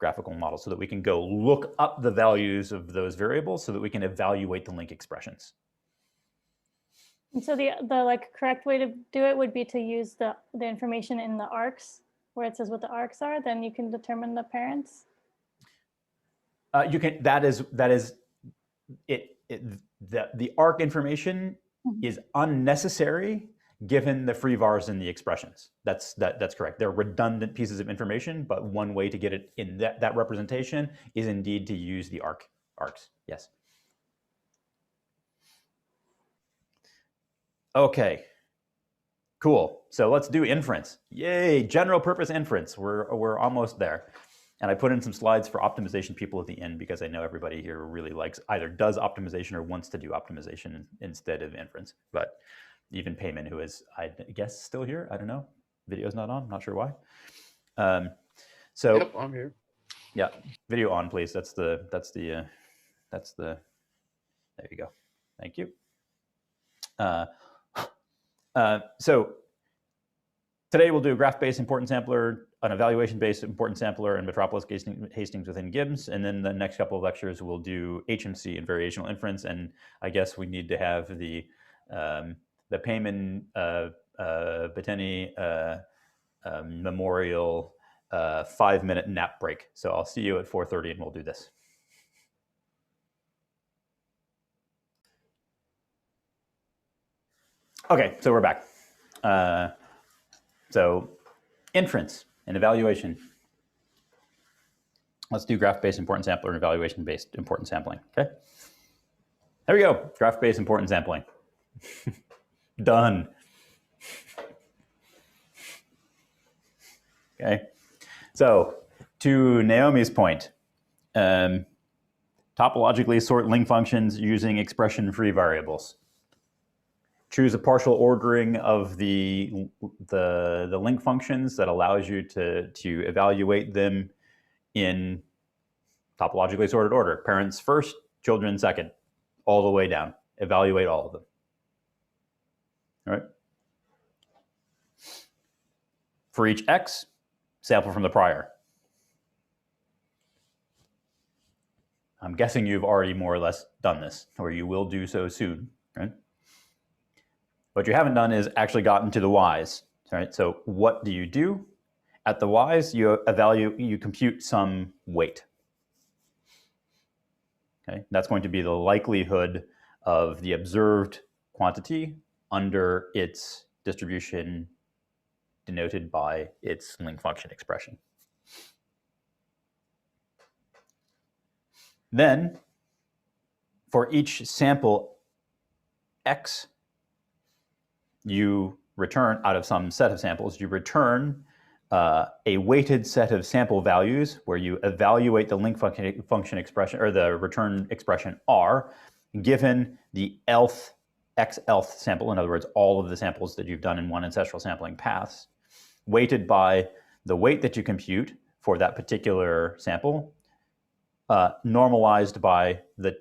graphical model, so that we can go look up the values of those variables so that we can evaluate the link expressions. And so the like correct way to do it would be to use the information in the arcs where it says what the arcs are, then you can determine the parents. You can, that is it. The arc information is unnecessary given the free vars in the expressions. That's correct. They're redundant pieces of information, but one way to get it in that representation is indeed to use the arcs. Yes. Okay. Cool. So let's do inference. Yay! General purpose inference. We're almost there. And I put in some slides for optimization people at the end because I know everybody here really either does optimization or wants to do optimization instead of inference. But even Payman, who is, I guess, still here. I don't know. Video's not on. Not sure why. Yep, I'm here. Yeah, video on, please. That's the. There you go. Thank you. So today we'll do a graph-based importance sampler. an evaluation-based importance sampler and Metropolis Hastings within Gibbs, and then the next couple of lectures we'll do HMC and variational inference, and I guess we need to have the Payman Bettini memorial 5-minute nap break. So I'll see you at 4:30 and we'll do this. Okay, so we're back. So inference and evaluation. Let's do graph-based importance sampler and evaluation-based importance sampling, okay? There we go, graph-based importance sampling. Done. Okay, so to Naomi's point, topologically sort link functions using expression-free variables. Choose a partial ordering of the link functions that allows you to evaluate them in topologically sorted order. Parents first, children second, all the way down. Evaluate all of them. All right. For each x, sample from the prior. I'm guessing you've already more or less done this, or you will do so soon, right? What you haven't done is actually gotten to the y's, right? So what do you do? At the y's, you compute some weight. Okay, that's going to be the likelihood of the observed quantity under its distribution denoted by its link function expression. Then, for each sample x, you return, out of some set of samples, you return a weighted set of sample values where you evaluate the link function expression, or the return expression R, given the xth sample, in other words, all of the samples that you've done in one ancestral sampling paths, weighted by the weight that you compute for that particular sample, normalized by the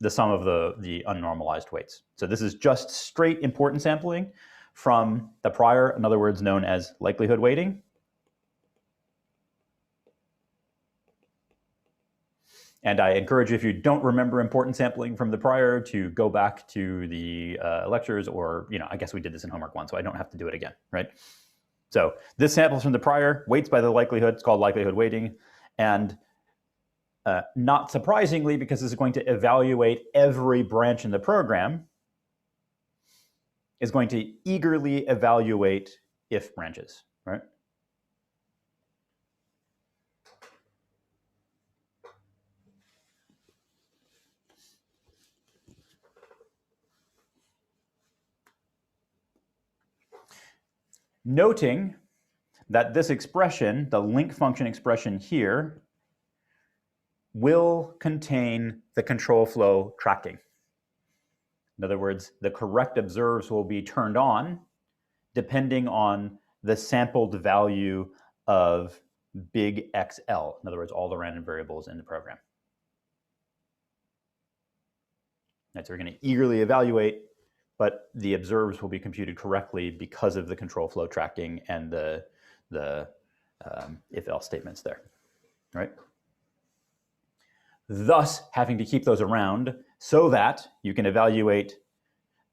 sum of the unnormalized weights. So this is just straight importance sampling from the prior, in other words, known as likelihood weighting. And I encourage you, if you don't remember importance sampling from the prior, to go back to the lectures, or, I guess we did this in homework 1, so I don't have to do it again, right? So this samples from the prior, weights by the likelihood, it's called likelihood weighting. And not surprisingly, because this is going to evaluate every branch in the program, is going to eagerly evaluate if branches, right? Noting that this expression, the link function expression here, will contain the control flow tracking. In other words, the correct observes will be turned on depending on the sampled value of big XL. In other words, all the random variables in the program. Right, so we're going to eagerly evaluate, but the observes will be computed correctly because of the control flow tracking and the if-else statements there, right? Thus, having to keep those around so that you can evaluate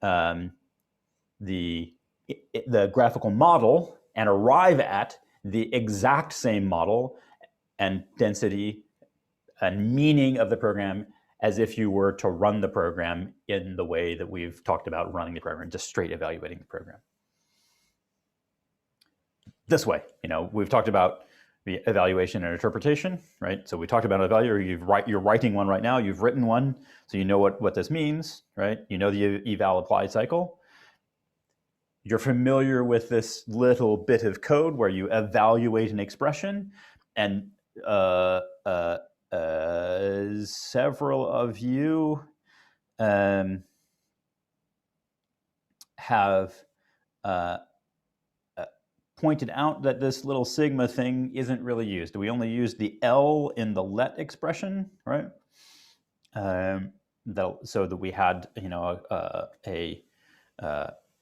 the graphical model and arrive at the exact same model and density and meaning of the program as if you were to run the program in the way that we've talked about running the program, just straight evaluating the program. This way, we've talked about the evaluation and interpretation, right? So we talked about an evaluator, you're writing one right now, you've written one, so you know what this means, right? You know the eval applied cycle. You're familiar with this little bit of code where you evaluate an expression, and several of you have pointed out that this little sigma thing isn't really used. We only use the L in the let expression, right? So that we had,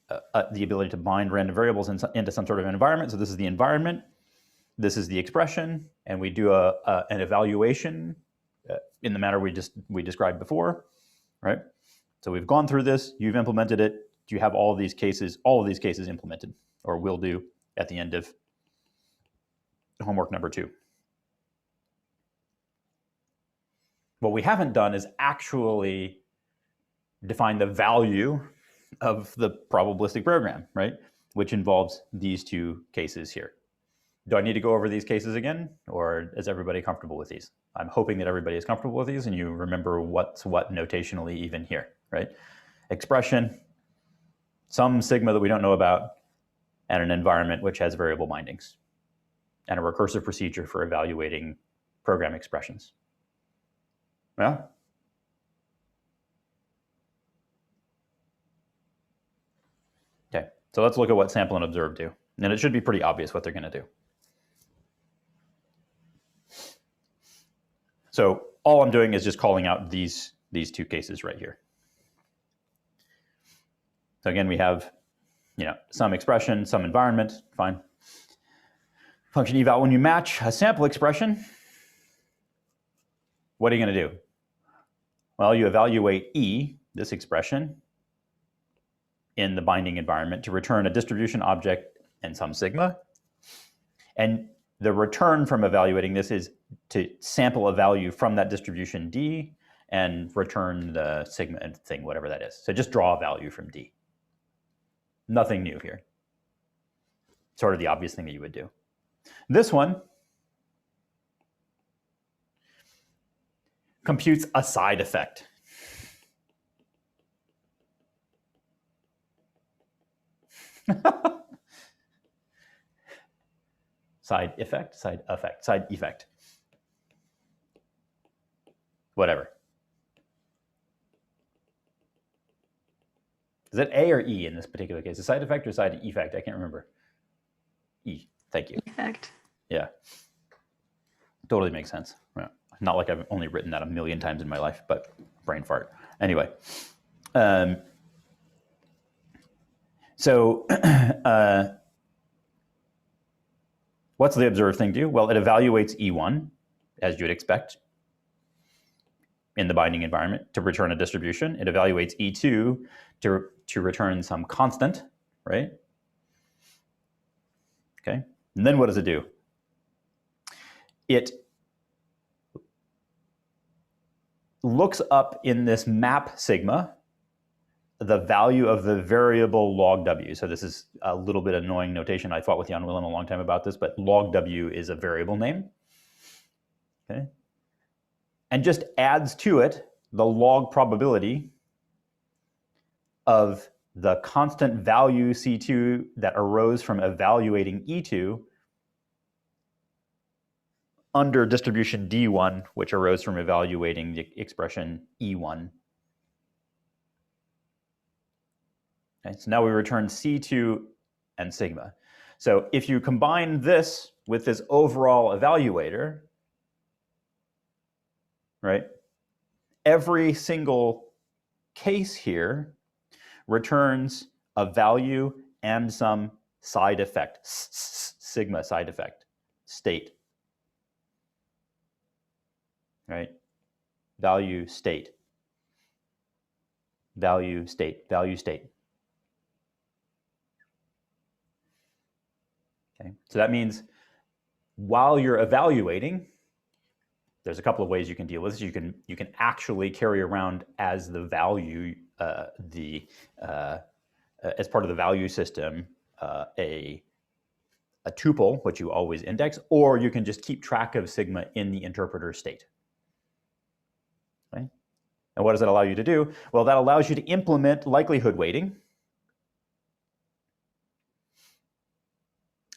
the ability to bind random variables into some sort of environment. So this is the environment, this is the expression, and we do an evaluation in the manner we described before, right? So we've gone through this, you've implemented it, you have all of these cases implemented, or will do at the end of homework number 2. What we haven't done is actually define the value of the probabilistic program, right? Which involves these 2 cases here. Do I need to go over these cases again, or is everybody comfortable with these? I'm hoping that everybody is comfortable with these and you remember what's what notationally even here, right? Expression, some sigma that we don't know about, and an environment which has variable bindings, and a recursive procedure for evaluating program expressions. Yeah? Okay, so let's look at what sample and observe do. And it should be pretty obvious what they're going to do. So all I'm doing is just calling out these 2 cases right here. So again, we have, some expression, some environment, fine. Function eval, when you match a sample expression, what are you going to do? Well, you evaluate E, this expression, in the binding environment to return a distribution object and some sigma. And the return from evaluating this is to sample a value from that distribution D and return the sigma and thing, whatever that is. So just draw a value from D. Nothing new here. Sort of the obvious thing that you would do. This one computes a side effect. Side effect. Whatever. Is it A or E in this particular case? A side effect or side effect? I can't remember. E. Thank you. Effect. Yeah. Totally makes sense. Yeah. Not like I've only written that a million times in my life, but brain fart. Anyway. What's the observed thing do? Well, it evaluates E1, as you'd expect, in the binding environment to return a distribution. It evaluates E2 to return some constant, right? Okay. And then what does it do? It looks up in this map sigma the value of the variable log w. So this is a little bit annoying notation. I fought with Jan Willem a long time about this, but log w is a variable name. Okay. And just adds to it the log probability of the constant value C2 that arose from evaluating E2 under distribution D1, which arose from evaluating the expression E1. Okay, so now we return C2 and sigma. So if you combine this with this overall evaluator, right, every single case here returns a value and some side effect, sigma side effect, state. Right? Value, state. Value, state, value, state. Okay, so that means while you're evaluating, there's a couple of ways you can deal with this. You can actually carry around as the value, as part of the value system, a tuple, which you always index, or you can just keep track of sigma in the interpreter state. Okay? And what does that allow you to do? Well, that allows you to implement likelihood weighting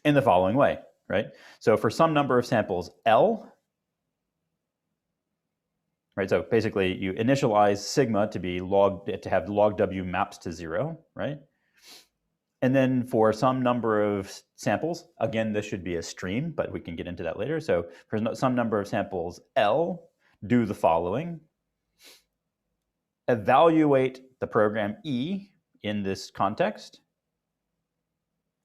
in the following way, right? So for some number of samples L, right? So basically you initialize sigma to have log w maps to 0, right? And then for some number of samples, again, this should be a stream, but we can get into that later. So for some number of samples L, do the following. Evaluate the program E in this context,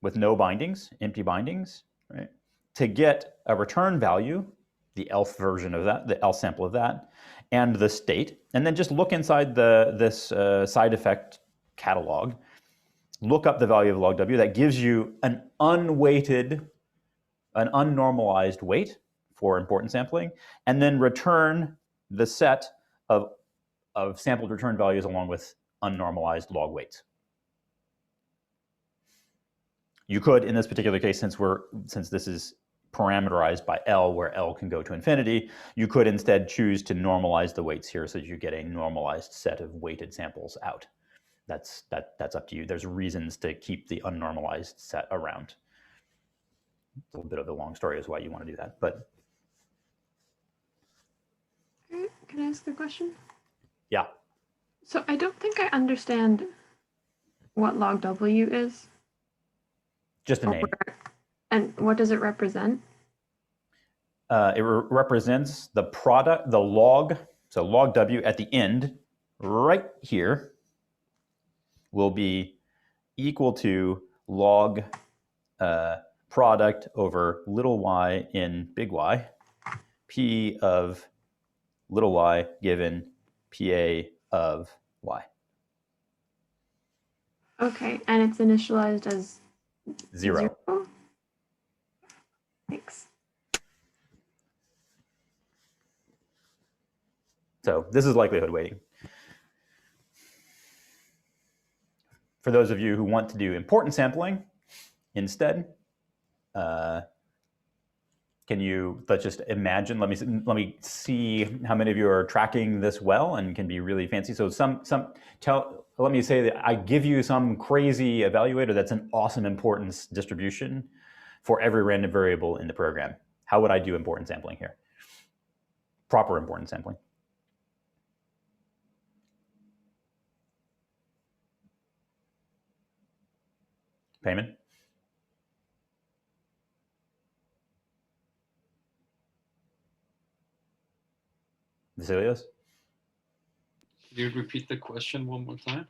with no bindings, empty bindings, right? To get a return value, the ELF version of that, the ELF sample of that, and the state, and then just look inside this side effect catalog, look up the value of log W. That gives you an unweighted, an unnormalized weight for importance sampling, and then return the set of sampled return values along with unnormalized log weights. You could, in this particular case, since this is parameterized by L, where L can go to infinity, you could instead choose to normalize the weights here so that you get a normalized set of weighted samples out. That's up to you. There's reasons to keep the unnormalized set around. A little bit of a long story is why you want to do that, but. Can I ask a question? Yeah. So I don't think I understand what log W is. Just a name. And what does it represent? It represents the product, the log. So log W at the end, right here, will be equal to log product over little y in big Y, P of little y given PA of y. Okay, and it's initialized as 0. Thanks. So this is likelihood weighting. For those of you who want to do importance sampling instead, can you, let's just imagine, let me see how many of you are tracking this well and can be really fancy. So let me say that I give you some crazy evaluator that's an awesome importance distribution for every random variable in the program. How would I do importance sampling here? Proper importance sampling. Payman? Vasilios? Could you repeat the question one more time?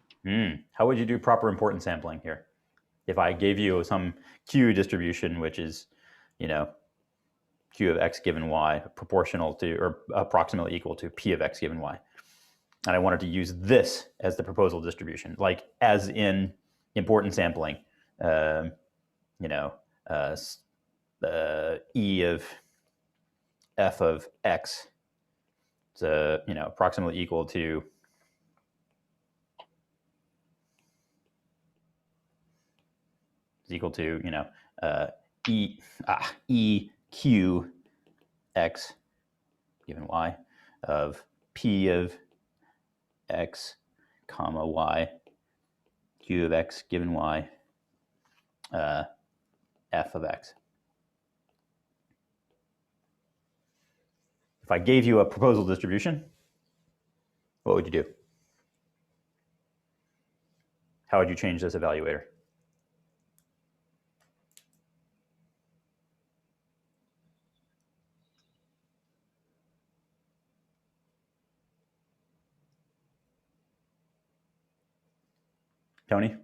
How would you do proper importance sampling here? If I gave you some Q distribution, which is, Q of X given Y proportional to or approximately equal to P of X given Y. And I wanted to use this as the proposal distribution, like as in importance sampling, E of F of X, it's approximately equal to E Q X given Y of P of X comma Y Q of X given Y F of X. If I gave you a proposal distribution, what would you do? How would you change this evaluator? Tony?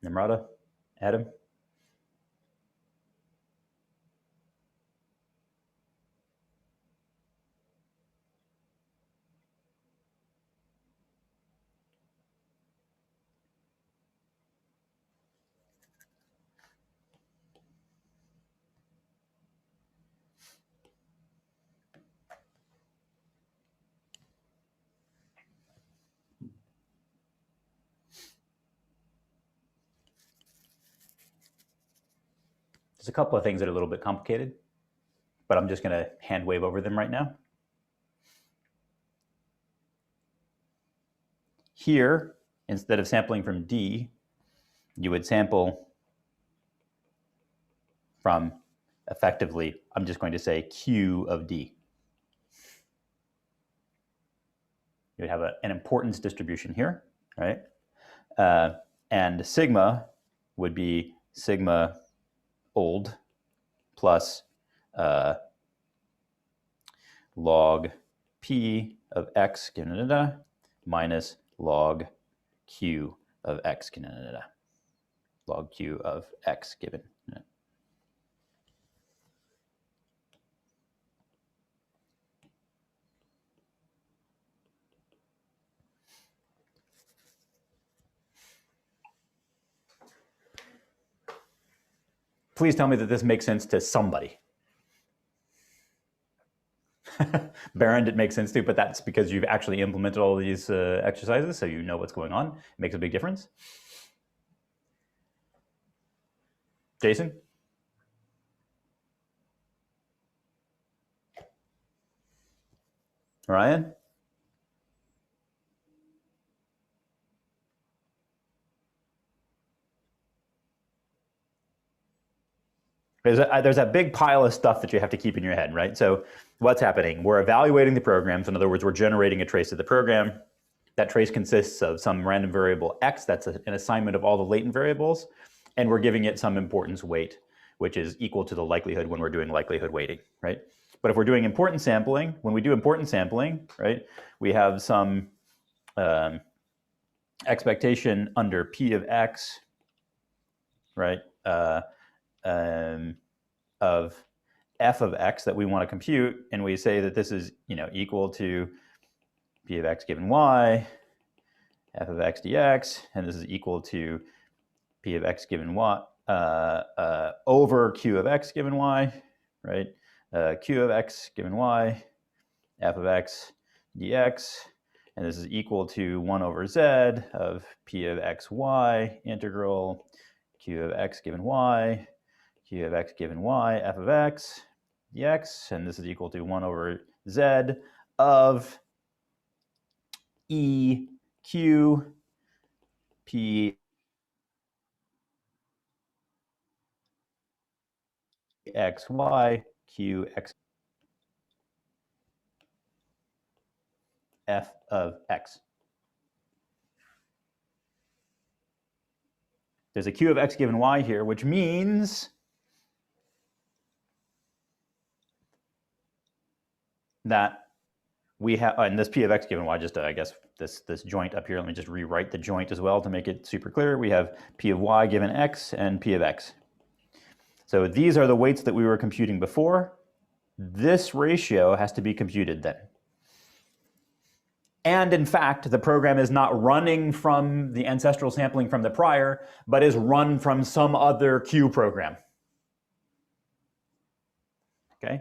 Nimrata? Adam? There's a couple of things that are a little bit complicated, but I'm just going to hand wave over them right now. Here, instead of sampling from D, you would sample from effectively, I'm just going to say Q of D. You would have an importance distribution here, right? And sigma would be sigma old plus log p of x given da, da, da, minus log q of x given da, da, da. Log q of x given. Please tell me that this makes sense to somebody. Baron, it makes sense to, but that's because you've actually implemented all these exercises, so you know what's going on. It makes a big difference. Jason? Ryan? There's a big pile of stuff that you have to keep in your head, right? So what's happening? We're evaluating the programs. In other words, we're generating a trace of the program. That trace consists of some random variable x. That's an assignment of all the latent variables. And we're giving it some importance weight, which is equal to the likelihood when we're doing likelihood weighting, right? But if we're doing importance sampling, when we do importance sampling, right, we have some expectation under p of x, right, of f of x that we want to compute, and we say that this is, equal to p of x given y, f of x dx, and this is equal to p of x given y over q of x given y, right? Q of x given y, f of x dx, and this is equal to 1 over z of p of x y integral q of x given y, q of x given y, f of x dx, and this is equal to 1 over z of e q p x y q x f of x. There's a q of x given y here, which means that we have, and this p of x given y, just I guess this joint up here, let me just rewrite the joint as well to make it super clear. We have p of y given x and p of x. So these are the weights that we were computing before. This ratio has to be computed then. And in fact, the program is not running from the ancestral sampling from the prior, but is run from some other Q program. Okay?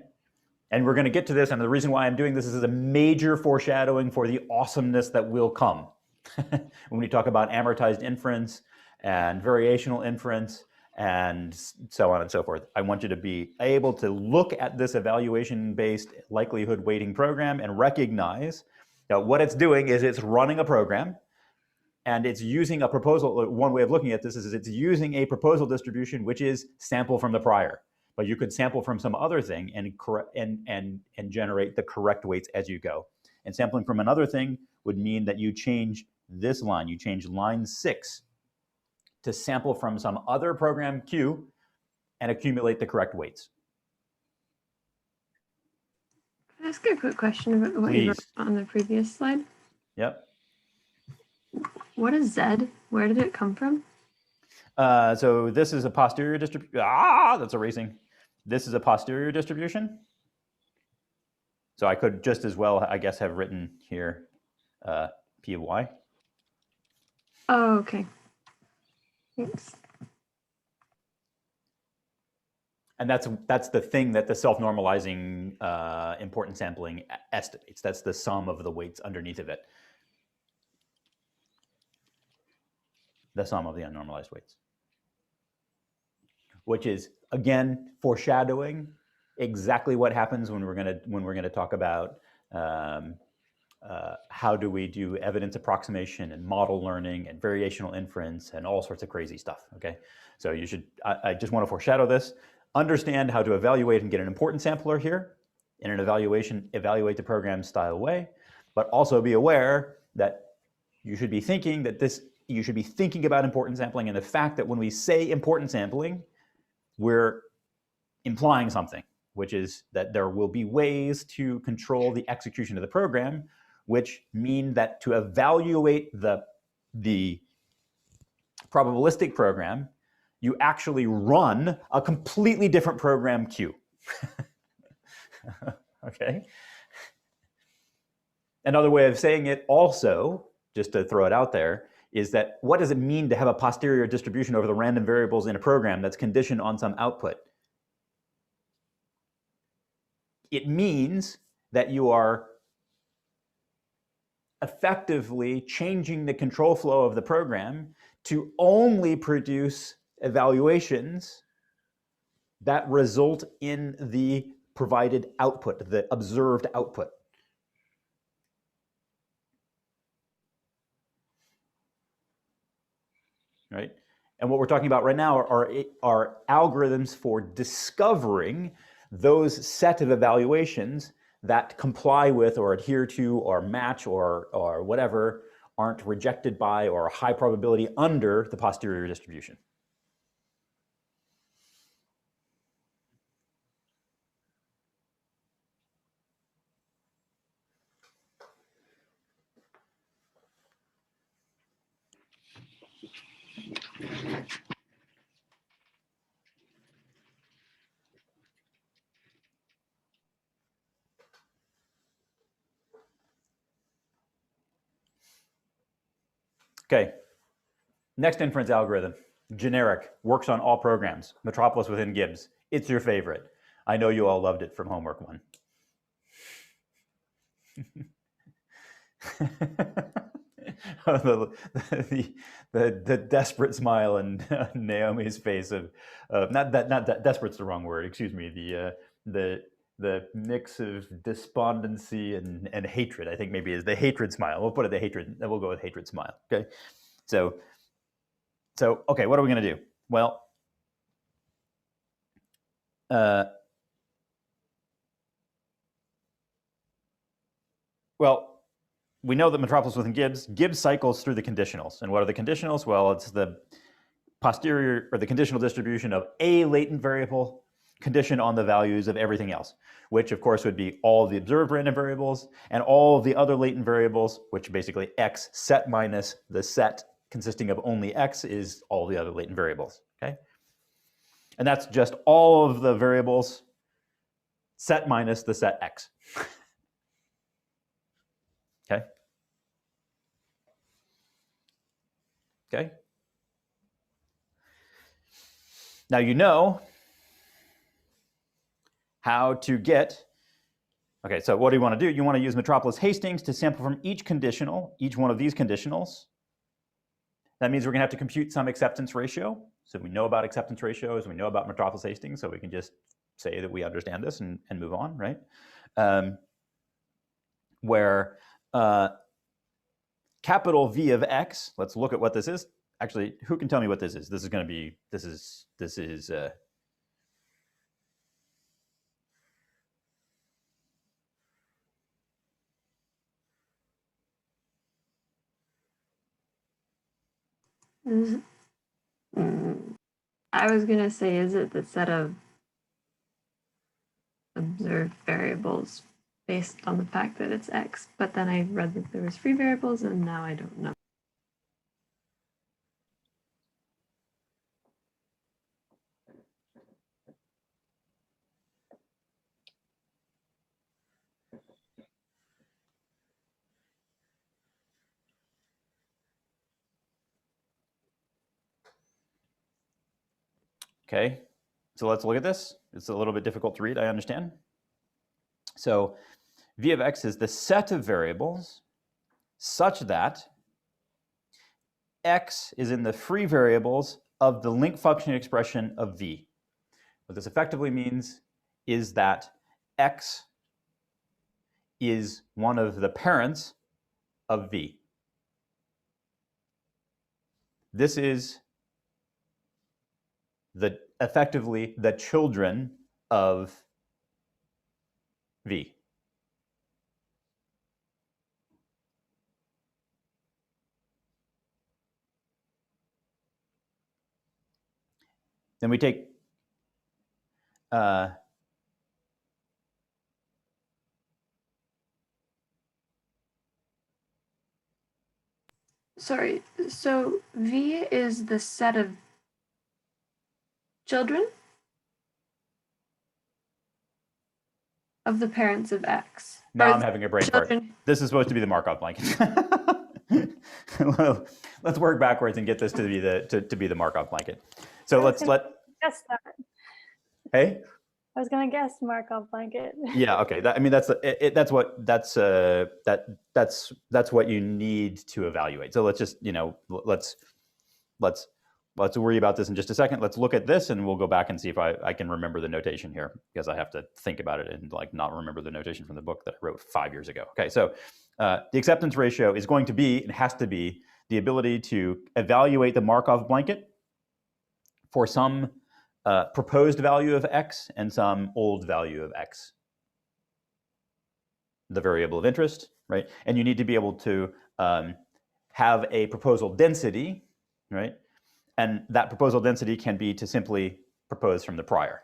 And we're going to get to this, and the reason why I'm doing this is a major foreshadowing for the awesomeness that will come when we talk about amortized inference and variational inference and so on and so forth. I want you to be able to look at this evaluation-based likelihood weighting program and recognize that what it's doing is it's running a program, and it's using a proposal. One way of looking at this is it's using a proposal distribution, which is sample from the prior. But you could sample from some other thing and generate the correct weights as you go. And sampling from another thing would mean that you change this line. You change line 6 to sample from some other program Q and accumulate the correct weights. Can I ask a quick question about what you wrote on the previous slide? Yep. What is Z? Where did it come from? So this is a posterior distribution. That's erasing. This is a posterior distribution. So I could just as well, I guess, have written here P of Y. Oh, okay. Thanks. And that's the thing that the self-normalizing importance sampling estimates. That's the sum of the weights underneath of it. The sum of the unnormalized weights. Which is, again, foreshadowing exactly what happens when we're gonna talk about how do we do evidence approximation and model learning and variational inference and all sorts of crazy stuff. Okay, so you should. I just want to foreshadow this. Understand how to evaluate and get an importance sampler here in an evaluate the program style way, but also be aware that you should be thinking about importance sampling and the fact that when we say importance sampling, we're implying something. which is that there will be ways to control the execution of the program, which mean that to evaluate the probabilistic program, you actually run a completely different program queue. Okay. Another way of saying it also, just to throw it out there, is that what does it mean to have a posterior distribution over the random variables in a program that's conditioned on some output? It means that you are effectively changing the control flow of the program to only produce evaluations that result in the provided output, the observed output. Right? And what we're talking about right now are algorithms for discovering those set of evaluations that comply with or adhere to or match or whatever aren't rejected by or are high probability under the posterior distribution. Okay, next inference algorithm, generic, works on all programs, Metropolis within Gibbs. It's your favorite. I know you all loved it from homework 1. the desperate smile in Naomi's face of not that desperate's the wrong word, excuse me, the mix of despondency and hatred, I think maybe is the hatred smile. We'll put it the hatred, we'll go with hatred smile. Okay. So okay, what are we going to do? Well, we know that Metropolis within Gibbs cycles through the conditionals. And what are the conditionals? Well, it's the posterior or the conditional distribution of a latent variable conditioned on the values of everything else, which of course would be all the observed random variables and all of the other latent variables, which basically x set minus the set consisting of only x is all the other latent variables, okay? And that's just all of the variables set minus the set x. Okay? Okay? Now you know how to get, okay, so what do you want to do? You want to use Metropolis Hastings to sample from each conditional, each one of these conditionals. That means we're going to have to compute some acceptance ratio. So we know about acceptance ratios, we know about Metropolis Hastings, so we can just say that we understand this and move on, right? Where capital V of x, let's look at what this is. Actually, who can tell me what this is? This is going to be, this is I was gonna say, is it the set of observed variables based on the fact that it's x? But then I read that there was free variables, and now I don't know. Okay, so let's look at this. It's a little bit difficult to read, I understand. So V of x is the set of variables such that x is in the free variables of the link function expression of V. What this effectively means is that x is one of the parents of V. This is effectively the children of V. Then we take Sorry, so V is the set of children of the parents of X. Now Or I'm having a brain fart. children. This is supposed to be the Markov blanket. Let's work backwards and get this to be the Markov blanket. So let's Guess that. Hey. I was gonna guess Markov blanket. Yeah. Okay. That's what you need to evaluate. So let's just let's worry about this in just a second. Let's look at this, and we'll go back and see if I can remember the notation here, because I have to think about it and like not remember the notation from the book that I wrote 5 years ago. Okay. So the acceptance ratio is going to be, it has to be, the ability to evaluate the Markov blanket for some proposed value of X and some old value of X, the variable of interest, right? And you need to be able to have a proposal density, right? And that proposal density can be to simply propose from the prior,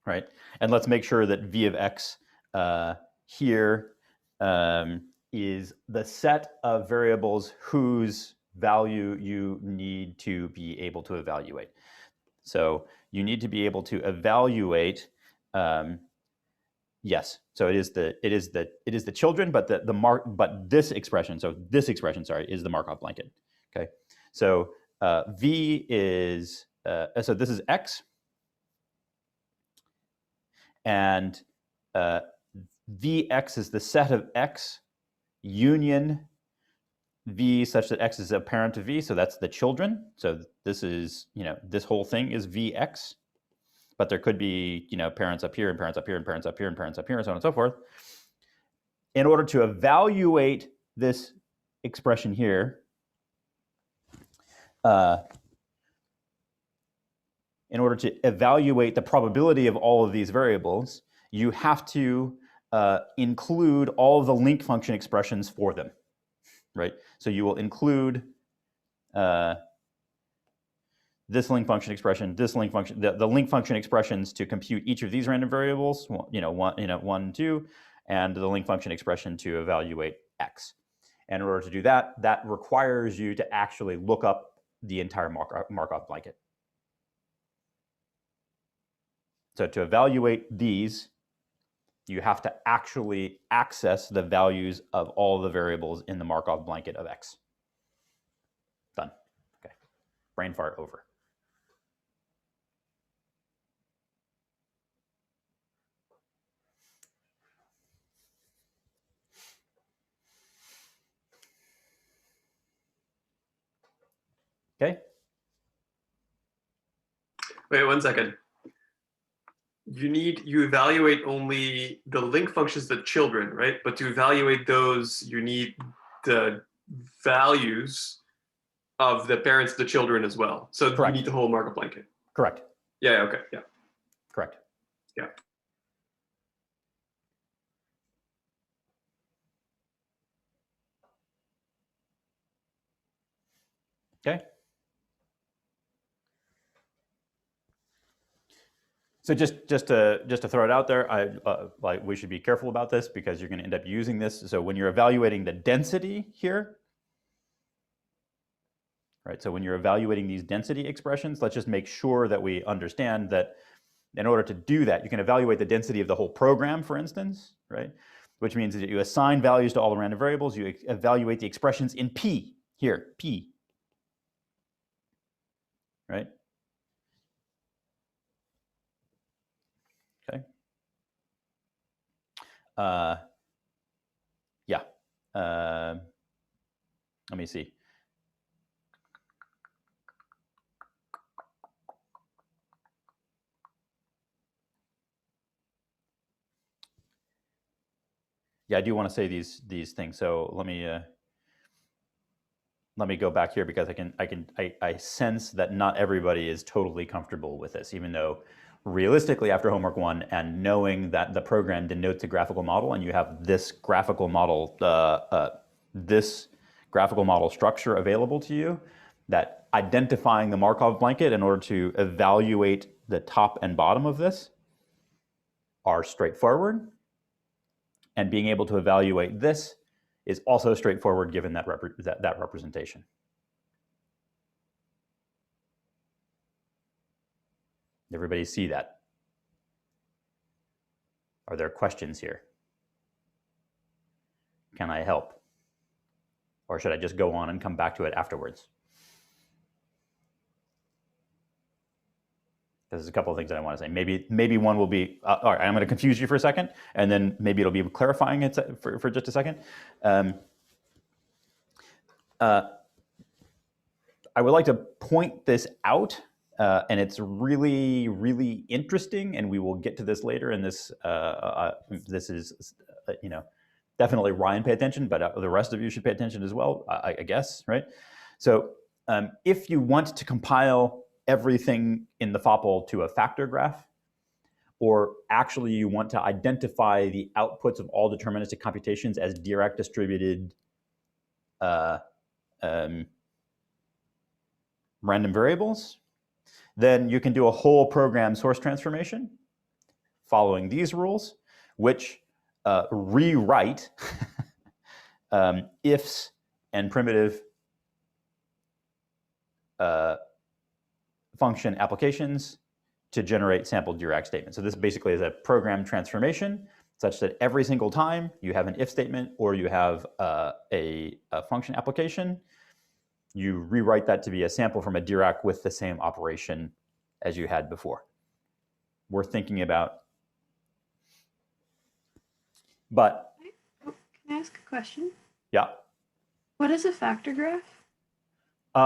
right? And let's make sure that V of X here is the set of variables whose value you need to be able to evaluate. So you need to be able to evaluate. Yes, so it is the children, but this expression, sorry, is the Markov blanket. Okay, so V is so this is X, and Vx is the set of X union V such that X is a parent of V, so that's the children. So this is, this whole thing is Vx, but there could be, parents up here and parents up here and parents up here and parents up here and so on and so forth. In order to evaluate this expression here, in order to evaluate the probability of all of these variables, you have to include all of the link function expressions for them. Right, so you will include this link function expression, this link function, the link function expressions to compute each of these random variables, 1, 2, and the link function expression to evaluate X. And in order to do that, that requires you to actually look up the entire Markov blanket. So to evaluate these, you have to actually access the values of all the variables in the Markov blanket of X. Done. Okay. Brain fart over. Okay. Wait 1 second. You evaluate only the link functions, the children, right? But to evaluate those, you need the values of the parents, the children as well. So Correct. You need the whole Markov blanket. Correct. Yeah, okay, yeah. Correct. Yeah. Okay. So just to throw it out there, we should be careful about this because you're going to end up using this. So when you're evaluating the density here, right? So when you're evaluating these density expressions, let's just make sure that we understand that in order to do that, you can evaluate the density of the whole program, for instance, right? Which means that you assign values to all the random variables. You evaluate the expressions in P here, P, right? Okay. Yeah. Let me see. Yeah, I do want to say these things. So let me go back here because I sense that not everybody is totally comfortable with this, even though realistically after homework 1 and knowing that the program denotes a graphical model and you have this graphical model structure available to you, that identifying the Markov blanket in order to evaluate the top and bottom of this are straightforward. And being able to evaluate this is also straightforward given that representation. Everybody see that? Are there questions here? Can I help? Or should I just go on and come back to it afterwards? There's a couple of things that I want to say. Maybe one will be, all right, I'm going to confuse you for a second, and then maybe it'll be clarifying it for just a second. I would like to point this out, and it's really, really interesting, and we will get to this later, and this is, definitely Ryan pay attention, but the rest of you should pay attention as well, I guess, right? So if you want to compile everything in the FOPL to a factor graph, or actually you want to identify the outputs of all deterministic computations as Dirac distributed random variables, then you can do a whole program source transformation following these rules, which rewrite ifs and primitive function applications to generate sample Dirac statements. So this basically is a program transformation such that every single time you have an if statement or you have a function application, you rewrite that to be a sample from a Dirac with the same operation as you had before. Worth thinking about. But can I ask a question? Yeah. What is a factor graph?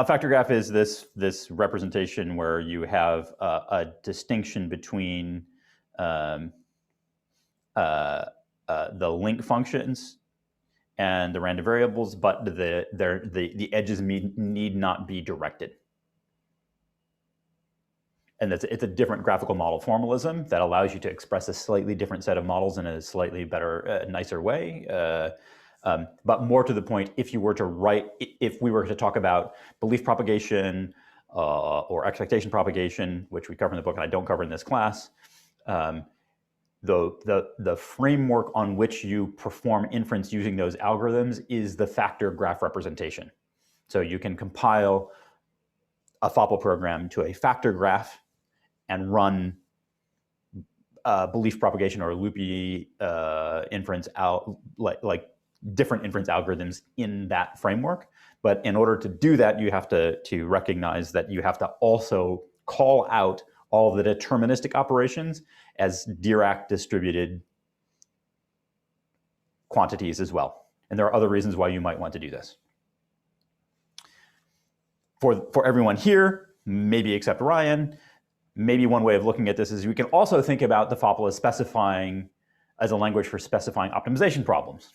Factor graph is this representation where you have a distinction between the link functions and the random variables, but the edges need not be directed. And it's a different graphical model formalism that allows you to express a slightly different set of models in a slightly better, nicer way. But more to the point, if we were to talk about belief propagation or expectation propagation, which we cover in the book and I don't cover in this class, the framework on which you perform inference using those algorithms is the factor graph representation. So you can compile a FOPL program to a factor graph and run belief propagation or loopy inference out like different inference algorithms in that framework. But in order to do that, you have to recognize that you have to also call out all the deterministic operations as Dirac distributed quantities as well. And there are other reasons why you might want to do this. For everyone here, maybe except Ryan, maybe one way of looking at this is we can also think about the FOPL as a language for specifying optimization problems.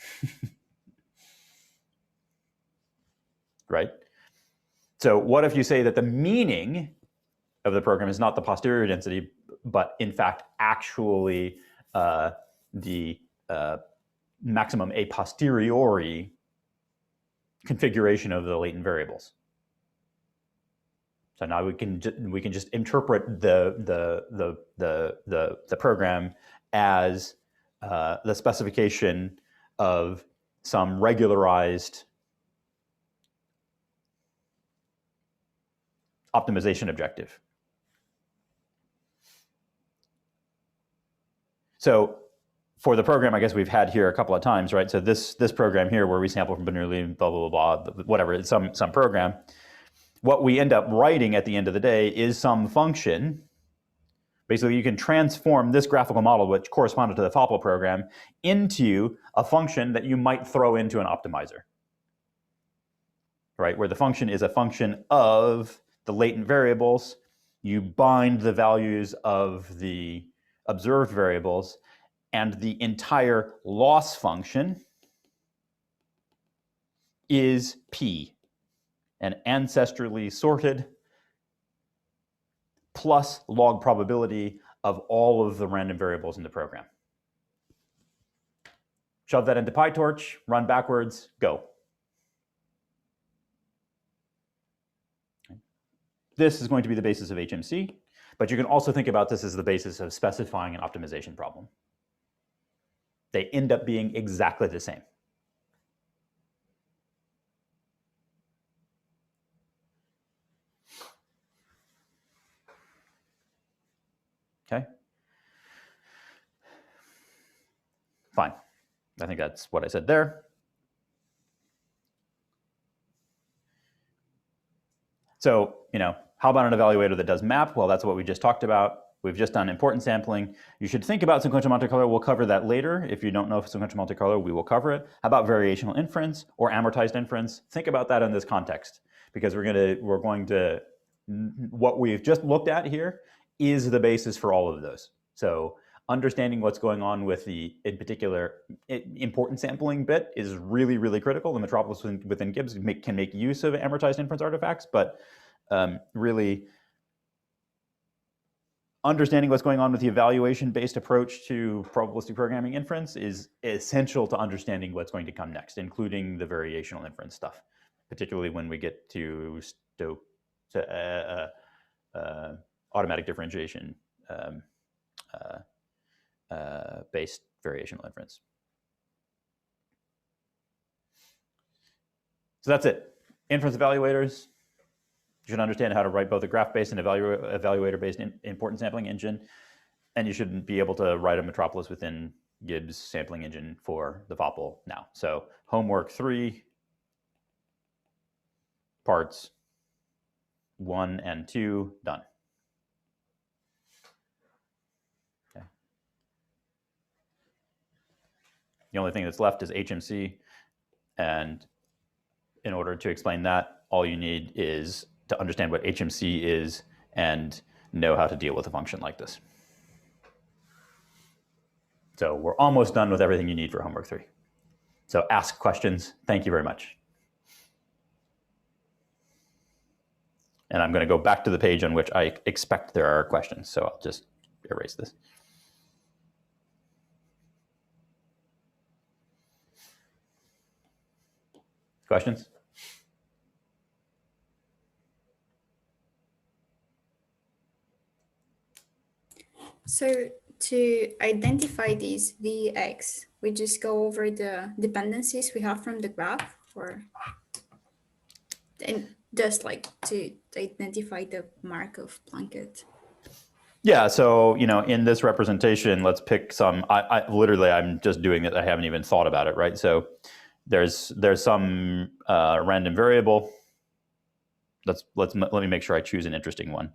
Right? So what if you say that the meaning of the program is not the posterior density, but in fact actually the maximum a posteriori configuration of the latent variables? So now we can just interpret the program as the specification of some regularized optimization objective. So for the program, I guess we've had here a couple of times, right? So this program here where we sample from Bernoulli, blah, blah, blah, blah, whatever, it's some program. What we end up writing at the end of the day is some function. Basically, you can transform this graphical model, which corresponded to the FOPL program, into a function that you might throw into an optimizer, right? Where the function is a function of the latent variables. You bind the values of the observed variables, and the entire loss function is P, an ancestrally sorted plus log probability of all of the random variables in the program. Shove that into PyTorch, run backwards, go. This is going to be the basis of HMC, but you can also think about this as the basis of specifying an optimization problem. They end up being exactly the same. Okay. Fine. I think that's what I said there. So, how about an evaluator that does map? Well, that's what we just talked about. We've just done importance sampling. You should think about sequential Monte Carlo. We'll cover that later. If you don't know sequential Monte Carlo, we will cover it. How about variational inference or amortized inference? Think about that in this context, because we're going to what we've just looked at here is the basis for all of those. So understanding what's going on with the, in particular, importance sampling bit is really, really critical. The Metropolis within Gibbs can make use of amortized inference artifacts, but really understanding what's going on with the evaluation-based approach to probabilistic programming inference is essential to understanding what's going to come next, including the variational inference stuff, particularly when we get to automatic differentiation based variational inference. So that's it. Inference evaluators. You should understand how to write both a graph-based and evaluator-based importance sampling engine, and you should be able to write a Metropolis within Gibbs sampling engine for the FOPL now. So homework 3, parts 1 and 2, done. Okay. The only thing that's left is HMC, and in order to explain that, all you need is to understand what HMC is and know how to deal with a function like this. So we're almost done with everything you need for homework 3. So ask questions. Thank you very much. And I'm going to go back to the page on which I expect there are questions. So I'll just erase this. Questions? So to identify these Vx, we just go over the dependencies we have from the graph, or and just like to identify the Markov Blanket. Yeah, so in this representation, let's pick some. Literally, I'm just doing it. I haven't even thought about it, right? So there's some random variable. Let me make sure I choose an interesting one.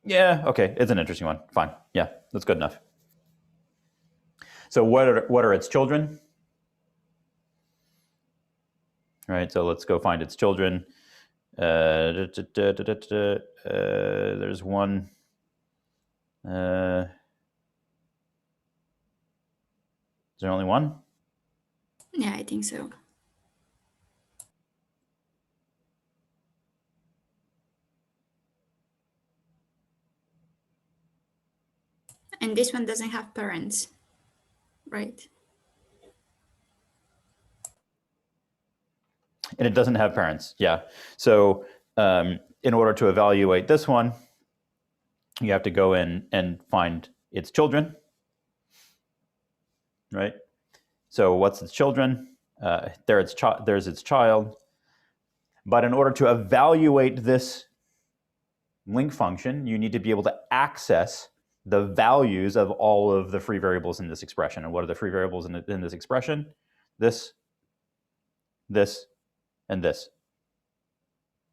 Yeah, okay, it's an interesting one. Fine, yeah, that's good enough. So what are its children? All right, so let's go find its children. There's one. Is there only one? Yeah, I think so. And this one doesn't have parents, right? And it doesn't have parents, yeah. So in order to evaluate this one, you have to go in and find its children, right? So what's its children? There's its child. But in order to evaluate this link function, you need to be able to access the values of all of the free variables in this expression. And what are the free variables in this expression? This, and this,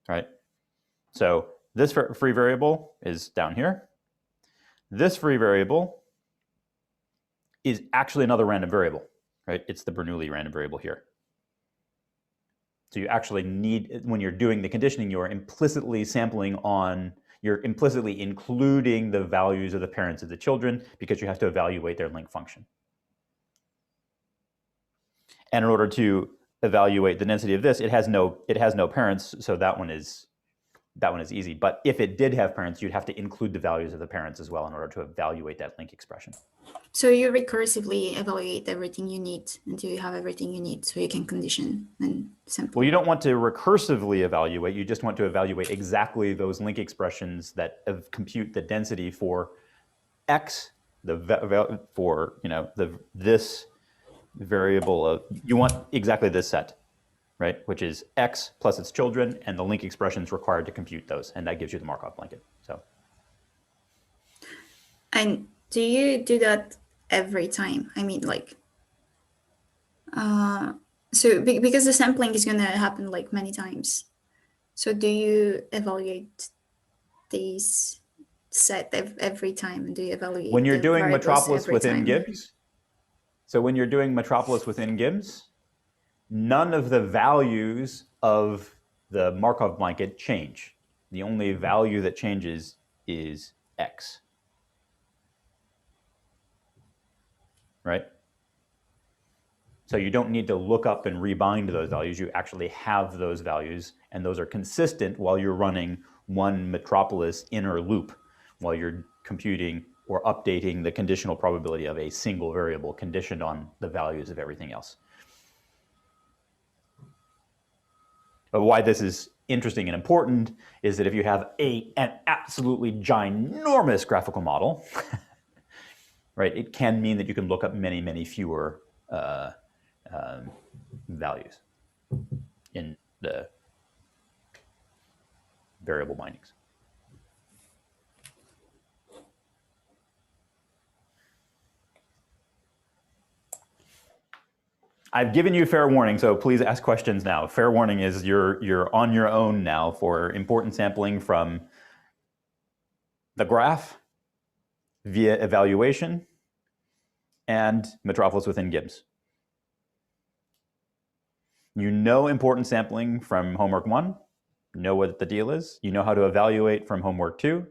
right? So this free variable is down here. This free variable is actually another random variable, right? It's the Bernoulli random variable here. So you actually need, when you're doing the conditioning, you're implicitly sampling on, you're implicitly including the values of the parents of the children because you have to evaluate their link function. And in order to evaluate the density of this, it has no parents, so that one is easy. But if it did have parents, you'd have to include the values of the parents as well in order to evaluate that link expression. So you recursively evaluate everything you need until you have everything you need, so you can condition and sample. Well, you don't want to recursively evaluate. You just want to evaluate exactly those link expressions that compute the density for x, for this variable of, you want exactly this set, right? Which is x plus its children, and the link expressions required to compute those, and that gives you the Markov blanket. So. And do you do that every time? I mean, like, so because the sampling is going to happen like many times. So do you evaluate these set every time? And do you evaluate when you're the doing variables Metropolis every within time? Gibbs? So when you're doing Metropolis within Gibbs, none of the values of the Markov blanket change. The only value that changes is x. Right? So you don't need to look up and rebind those values. You actually have those values, and those are consistent while you're running one Metropolis inner loop, while you're computing or updating the conditional probability of a single variable conditioned on the values of everything else. But why this is interesting and important is that if you have an absolutely ginormous graphical model, right, it can mean that you can look up many, many fewer values in the variable bindings. I've given you fair warning, so please ask questions now. Fair warning is you're on your own now for important sampling from the graph via evaluation and Metropolis within Gibbs. You know important sampling from homework 1, know what the deal is. You know how to evaluate from homework 2.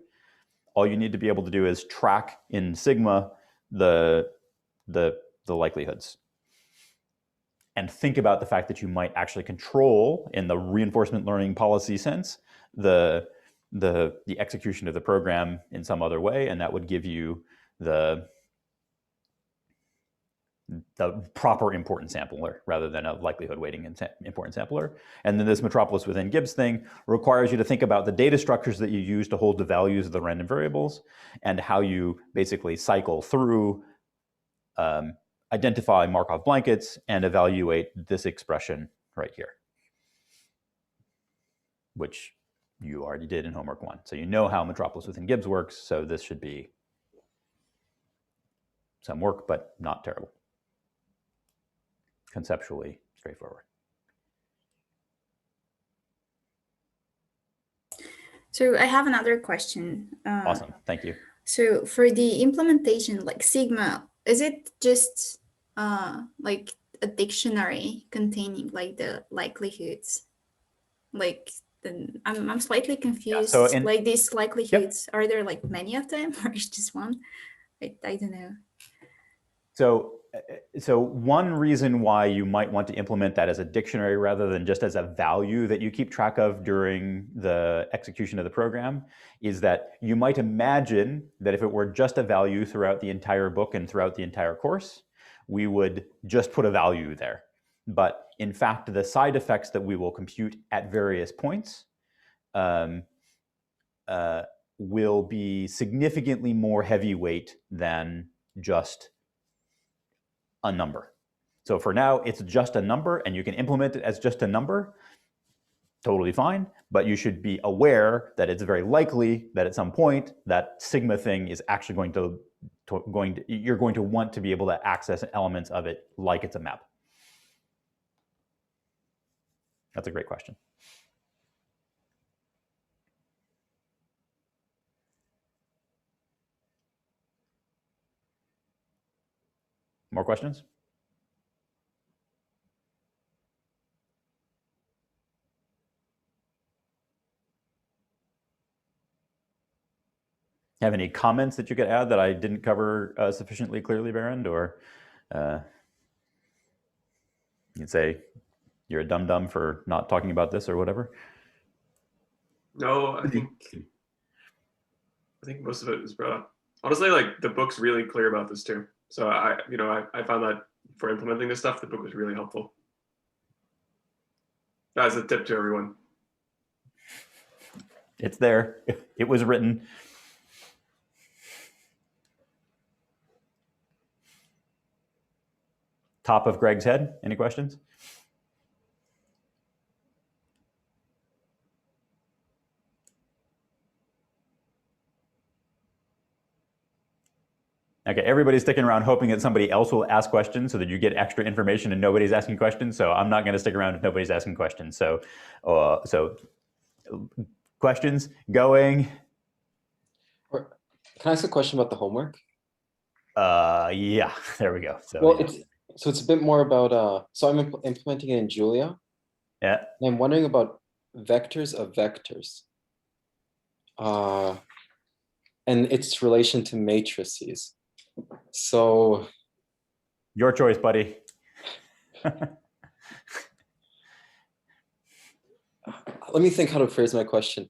All you need to be able to do is track in sigma the likelihoods. And think about the fact that you might actually control, in the reinforcement learning policy sense, the execution of the program in some other way, and that would give you the proper important sampler rather than a likelihood weighting important sampler. And then this Metropolis within Gibbs thing requires you to think about the data structures that you use to hold the values of the random variables and how you basically cycle through, identify Markov blankets and evaluate this expression right here, which you already did in homework 1. So you know how Metropolis within Gibbs works, so this should be some work, but not terrible. Conceptually straightforward. So I have another question. Awesome, thank you. So for the implementation, like sigma, is it just like a dictionary containing like the likelihoods? Like I'm slightly confused. Yeah, so like these likelihoods, are there like many of them, or is just one? I don't know. So one reason why you might want to implement that as a dictionary rather than just as a value that you keep track of during the execution of the program is that you might imagine that if it were just a value throughout the entire book and throughout the entire course, we would just put a value there. But in fact, the side effects that we will compute at various points will be significantly more heavyweight than just a number. So for now, it's just a number, and you can implement it as just a number, totally fine, but you should be aware that it's very likely that at some point that sigma thing is actually you're going to want to be able to access elements of it like it's a map. That's a great question. More questions? Have any comments that you could add that I didn't cover sufficiently clearly, Berend? Or you'd say you're a dum-dum for not talking about this or whatever? No, I think most of it is brought up. Honestly, like the book's really clear about this too. So I found that for implementing this stuff, the book was really helpful. As a tip to everyone. It's there. It was written. Top of Greg's head. Any questions? Okay, everybody's sticking around hoping that somebody else will ask questions so that you get extra information and nobody's asking questions. So I'm not going to stick around if nobody's asking questions. So, questions going. Can I ask a question about the homework? Yeah, there we go. So, well, yeah. it's a bit more about, so I'm implementing it in Julia. Yeah. And I'm wondering about vectors of vectors. And its relation to matrices. So. Your choice, buddy. Let me think how to phrase my question.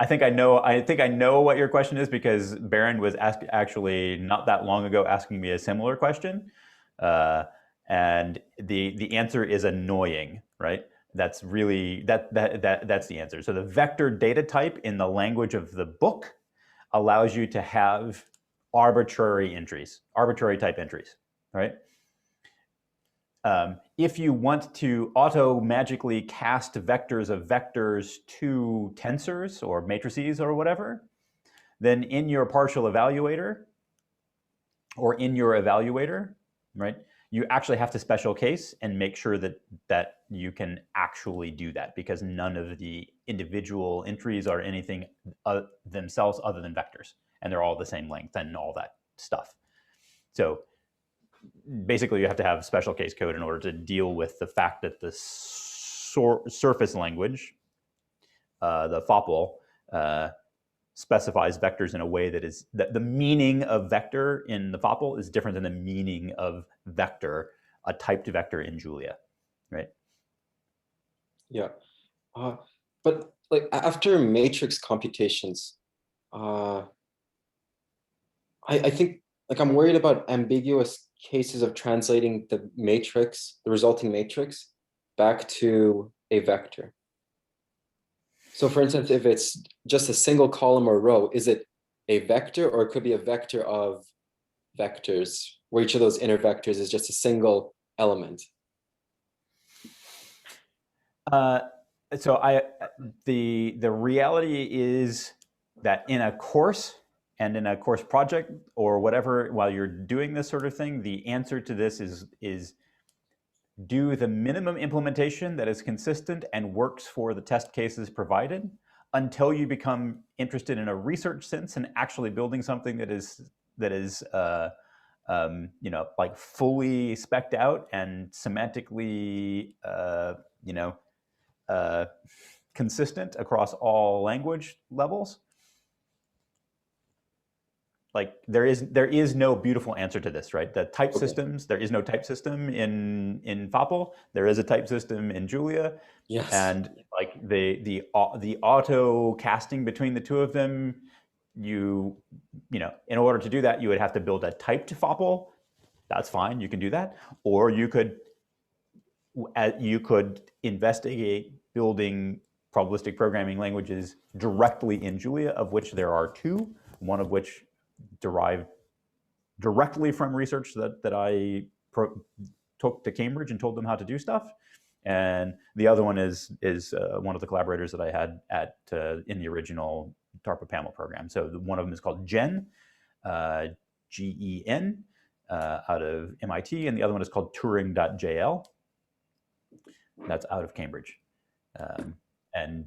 I think I know what your question is, because Baron was actually not that long ago asking me a similar question, and the answer is annoying, right? That's really that's the answer. So the vector data type in the language of the book allows you to have arbitrary type entries, right? If you want to auto-magically cast vectors of vectors to tensors or matrices or whatever, then in your partial evaluator or in your evaluator, right, you actually have to special case and make sure that you can actually do that, because none of the individual entries are anything themselves other than vectors, and they're all the same length and all that stuff. So basically, you have to have special case code in order to deal with the fact that the surface language, the FOPL, specifies vectors in a way that the meaning of vector in the FOPL is different than the meaning of vector, a typed vector in Julia, right? Yeah, but like after matrix computations, I think like I'm worried about ambiguous cases of translating the resulting matrix, back to a vector. So for instance, if it's just a single column or row, is it a vector, or it could be a vector of vectors where each of those inner vectors is just a single element? So the reality is that in a course and in a course project or whatever, while you're doing this sort of thing, the answer to this is do the minimum implementation that is consistent and works for the test cases provided, until you become interested in a research sense and actually building something that is like fully spec'd out and semantically consistent across all language levels. Like there is no beautiful answer to this, right? The type systems, there is no type system in FOPL. There is a type system in Julia. Yes. And like the auto casting between the two of them, you know, in order to do that, you would have to build a typed FOPL. That's fine, you can do that. Or you could investigate building probabilistic programming languages directly in Julia, of which there are two, one of which derived directly from research that I took to Cambridge and told them how to do stuff. And the other one is one of the collaborators that I had in the original DARPA PAML program. So one of them is called GEN, G-E-N, out of MIT, and the other one is called Turing.jl. That's out of Cambridge. And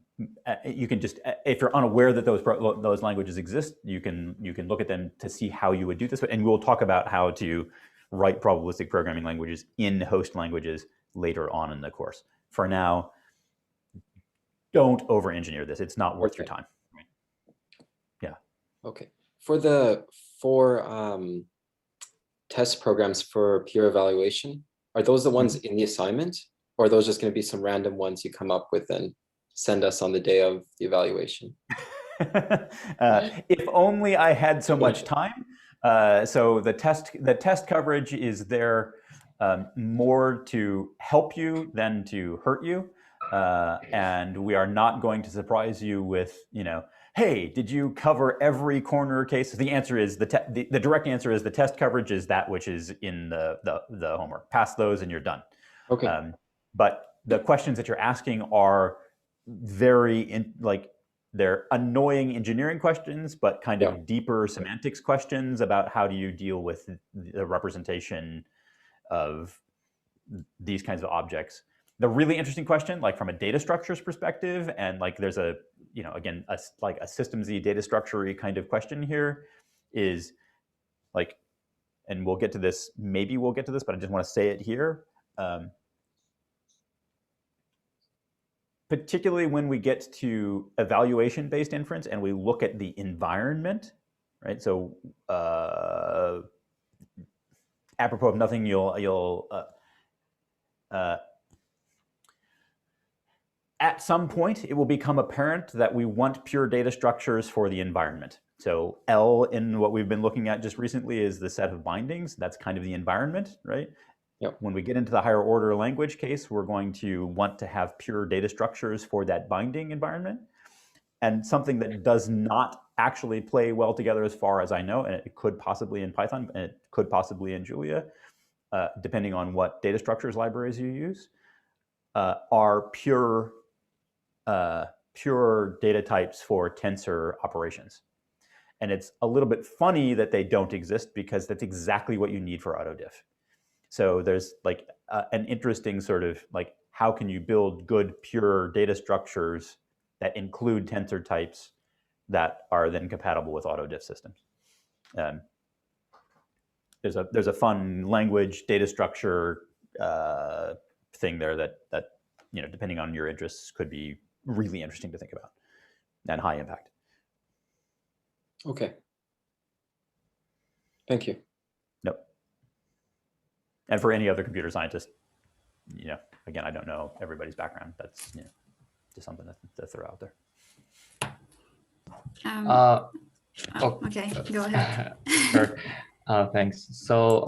you can just, if you're unaware that those languages exist, you can look at them to see how you would do this. And we'll talk about how to write probabilistic programming languages in host languages later on in the course. For now, don't over-engineer this. It's not worth your time. Yeah. Okay. For the test programs for peer evaluation, are those the ones in the assignment, or are those just going to be some random ones you come up with and send us on the day of the evaluation? If only I had so much time. So the test coverage is there more to help you than to hurt you, and we are not going to surprise you with, hey, did you cover every corner case? The answer is the direct answer is the test coverage is that which is in the homework. Pass those and you're done. Okay. But the questions that you're asking are they're annoying engineering questions, but kind of deeper semantics questions about how do you deal with the representation of these kinds of objects. The really interesting question, like from a data structures perspective, and like there's a, again, like a systems-y data structure-y kind of question here is like, and we'll get to this, maybe we'll get to this, but I just want to say it here. Particularly when we get to evaluation-based inference and we look at the environment, right? So apropos of nothing, at some point, it will become apparent that we want pure data structures for the environment. So L in what we've been looking at just recently is the set of bindings. That's kind of the environment, right? Yep. When we get into the higher order language case, we're going to want to have pure data structures for that binding environment. And something that does not actually play well together as far as I know, and it could possibly in Python, and it could possibly in Julia, depending on what data structures libraries you use, are pure data types for tensor operations. And it's a little bit funny that they don't exist because that's exactly what you need for autodiff. So there's like an interesting sort of like, how can you build good pure data structures that include tensor types that are then compatible with autodiff systems? There's a fun language data structure thing there that depending on your interests could be really interesting to think about and high impact. Okay. Thank you. Nope. And for any other computer scientist, again, I don't know everybody's background. That's just something to throw out there. Okay, go ahead. Sure. Thanks. So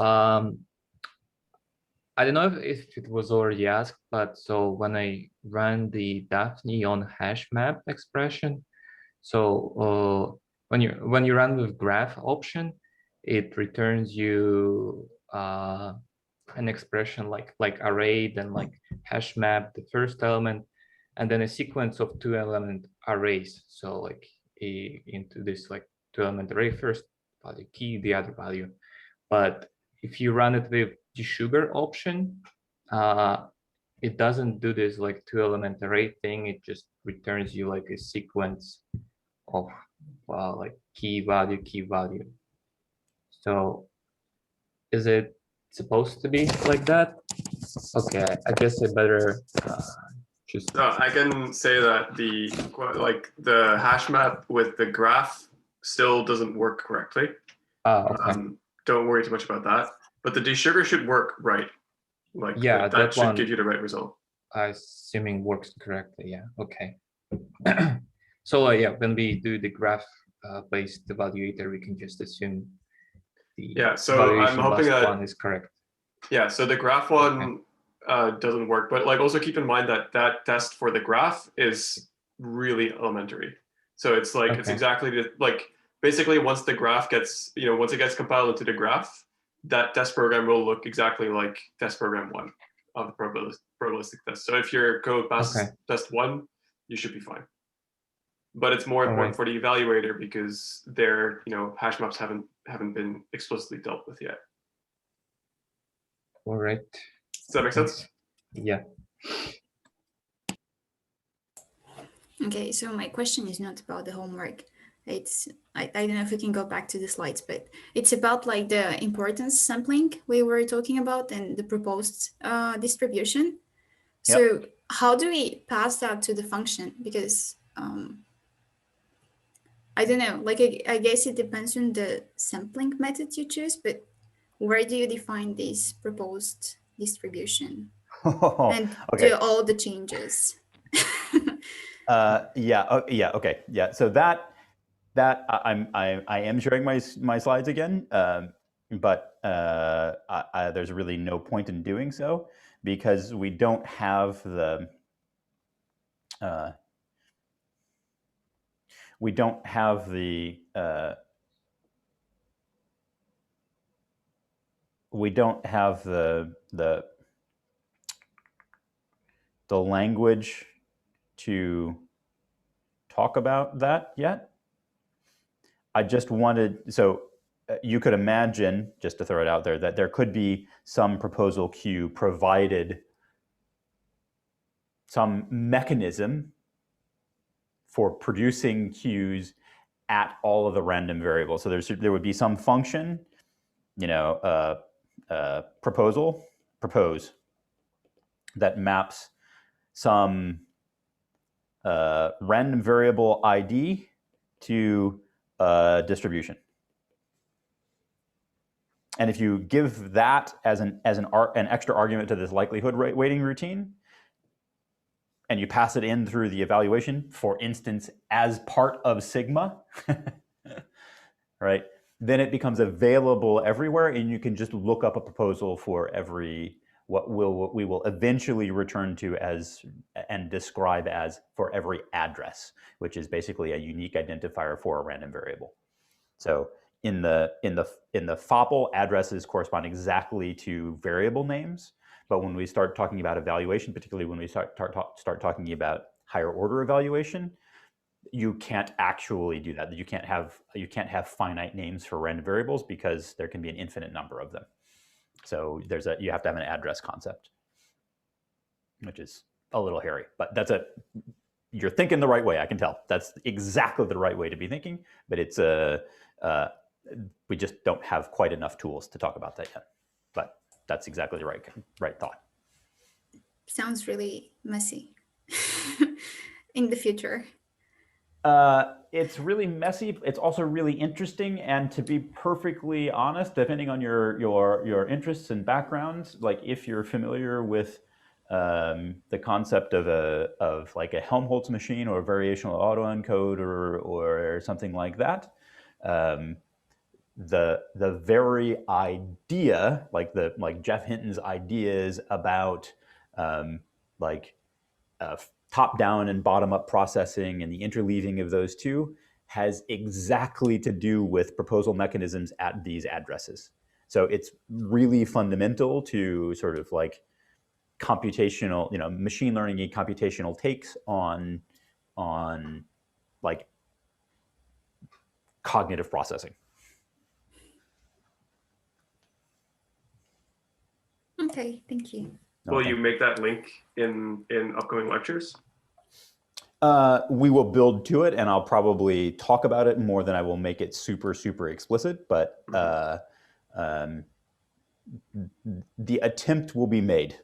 I don't know if it was already asked, but so when I ran the Daphne on hash map expression, so when you run with graph option, it returns you an expression like array, then like hash map, the first element, and then a sequence of 2-element arrays. So like into this like 2-element array, first value key, the other value. But if you run it with the sugar option, it doesn't do this like 2-element array thing. It just returns you like a sequence of like key value. So is it supposed to be like that? Okay, I guess I better just. No, I can say that the hash map with the graph still doesn't work correctly. Okay. Don't worry too much about that. But the desugar should work right. Like yeah, that should one, give you the right result. Assuming works correctly. Yeah. Okay. So yeah, when we do the graph based evaluator, we can just assume the so I'm hoping that one is correct. Yeah. So the graph one doesn't work, but like also keep in mind that that test for the graph is really elementary. So it's like it's exactly like basically once the graph gets once it gets compiled into the graph, that test program will look exactly like test program 1 of the probabilistic test. So if your code passes test 1, you should be fine. But it's more important for the evaluator because their hash maps haven't been explicitly dealt with yet. All right. Does that make sense? Yeah. Okay, so my question is not about the homework. It's I don't know if we can go back to the slides, but it's about like the importance sampling we were talking about and the proposed distribution. Yep. So how do we pass that to the function? Because I don't know, like I guess it depends on the sampling method you choose, but where do you define this proposed distribution and do all the changes? Okay. So that That I am sharing my slides again, but there's really no point in doing so because we don't have the language to talk about that yet. I just wanted, so you could imagine, just to throw it out there, that there could be some proposal queue provided some mechanism for producing queues at all of the random variables. So there would be some function, you know, propose that maps some random variable ID to a distribution. And if you give that as an extra argument to this likelihood weighting routine, and you pass it in through the evaluation, for instance, as part of sigma, right? Then it becomes available everywhere, and you can just look up a proposal for every what we will eventually return to as and describe as for every address, which is basically a unique identifier for a random variable. So in the FOPL, addresses correspond exactly to variable names. But when we start talking about evaluation, particularly when we start talking about higher order evaluation, you can't actually do that. You can't have finite names for random variables because there can be an infinite number of them. So you have to have an address concept, which is a little hairy, but you're thinking the right way. I can tell that's exactly the right way to be thinking, but it's we just don't have quite enough tools to talk about that yet. But that's exactly the right thought. Sounds really messy in the future. It's really messy. It's also really interesting, and to be perfectly honest, depending on your interests and backgrounds, like if you're familiar with the concept of like a Helmholtz machine or a variational autoencoder or something like that, the very idea, like Jeff Hinton's ideas about top-down and bottom-up processing and the interleaving of those two has exactly to do with proposal mechanisms at these addresses. So it's really fundamental to sort of like computational, machine learning and computational takes on like cognitive processing. Okay, thank you. Will you make that link in upcoming lectures? We will build to it, and I'll probably talk about it more than I will make it super, super explicit, but the attempt will be made.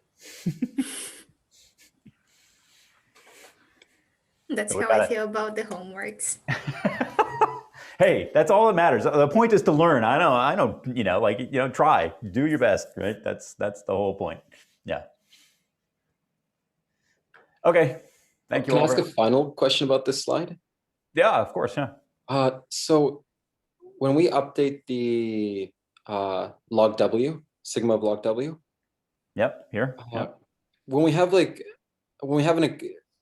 That's how I feel about the homeworks. Hey, that's all that matters. The point is to learn. I know, try, do your best, right? That's the whole point. Yeah. Okay. Thank you. Can I ask a final question about this slide? Yeah, of course. Yeah. So when we update the log W, sigma of log W. Yep. Here. Yep. When we have an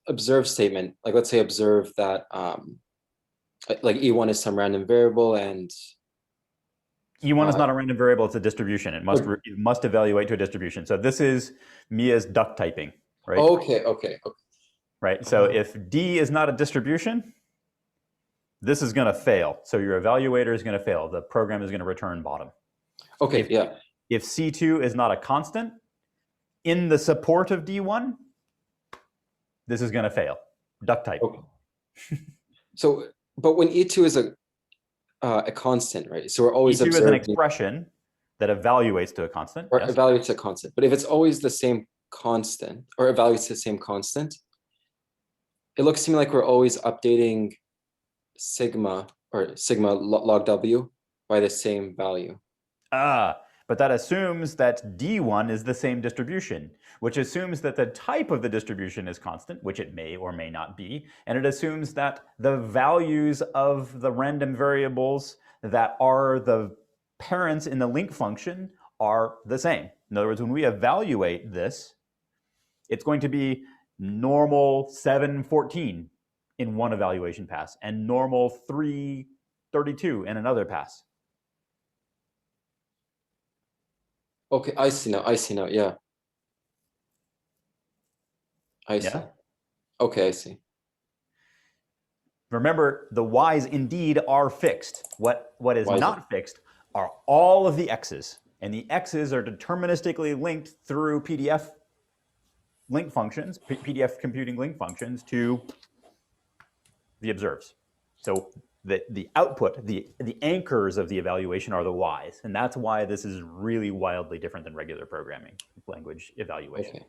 observe statement, like let's say observe that like E1 is some random variable and E1 is not a random variable, it's a distribution. It must evaluate to a distribution. So this is Mia's duck typing, right? Okay. Right. So if D is not a distribution, this is going to fail. So your evaluator is going to fail. The program is going to return bottom. Okay. If C2 is not a constant in the support of D1, this is going to fail. Duck type. Okay. So, but when E2 is a constant, right? So we're always E2 observing, is an expression that evaluates to a constant. Or yes. evaluates a constant. But if it's always the same constant or evaluates the same constant, it looks to me like we're always updating sigma log W by the same value. But that assumes that D1 is the same distribution, which assumes that the type of the distribution is constant, which it may or may not be, and it assumes that the values of the random variables that are the parents in the link function are the same. In other words, when we evaluate this, it's going to be normal 714 in one evaluation pass and normal 332 in another pass. Okay, I see now. I see now. Yeah. I see. Yeah? Okay, I see. Remember, the y's indeed are fixed. What is Y's not fixed are all of the x's. And the x's are deterministically linked through PDF link functions, PDF computing link functions to the observes. So the output, the anchors of the evaluation are the y's. And that's why this is really wildly different than regular programming language evaluation. Okay.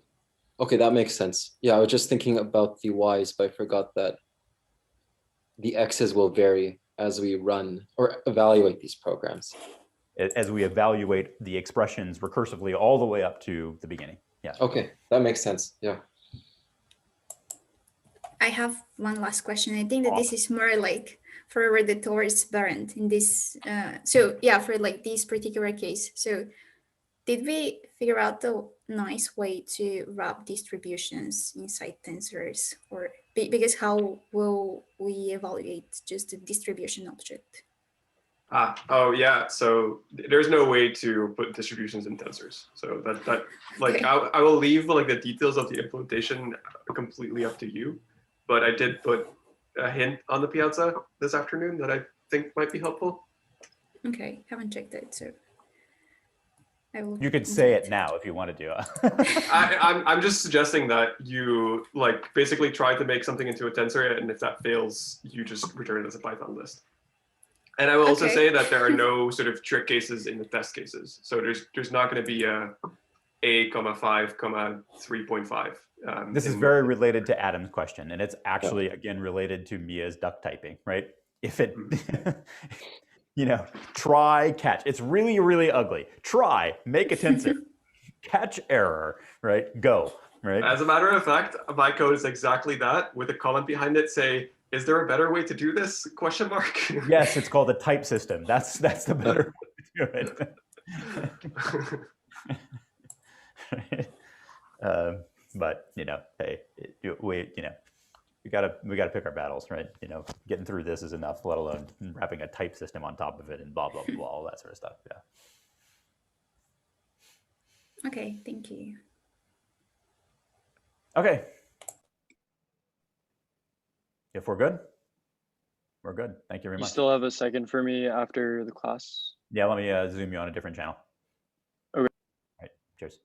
Okay, that makes sense. Yeah, I was just thinking about the y's, but I forgot that the x's will vary as we run or evaluate these programs. As we evaluate the expressions recursively all the way up to the beginning. Yeah. Okay, that makes sense. Yeah. I have one last question. I think that this is more like for the towards parent in this. So yeah, for like this particular case. So did we figure out the nice way to wrap distributions inside tensors, or because how will we evaluate just the distribution object? Oh yeah, so there's no way to put distributions in tensors. So that like Okay. I will leave like the details of the implementation completely up to you. But I did put a hint on the Piazza this afternoon that I think might be helpful. Okay, haven't checked it, so I will. You could do say it. it now if you wanted to. I'm just suggesting that you like basically try to make something into a tensor, and if that fails, you just return it as a Python list. And I will also Okay. say that there are no sort of trick cases in the test cases. So there's not going to be a 5, 3.5. This is very related to Adam's question, and it's actually, again, related to Mia's duck typing, right? If it, try, catch. It's really, really ugly. Try, make a tensor, catch error, right? Go, right? As a matter of fact, my code is exactly that with a comment behind it say, is there a better way to do this? Question mark. Yes, it's called a type system. That's the better way to do it. But hey, we gotta pick our battles, right? Getting through this is enough, let alone wrapping a type system on top of it and blah blah blah, all that sort of stuff. Yeah. Okay, thank you. Okay. If we're good, we're good. Thank you very You much. still have a second for me after the class? Yeah, let me zoom you on a different channel. Okay. All right. Cheers.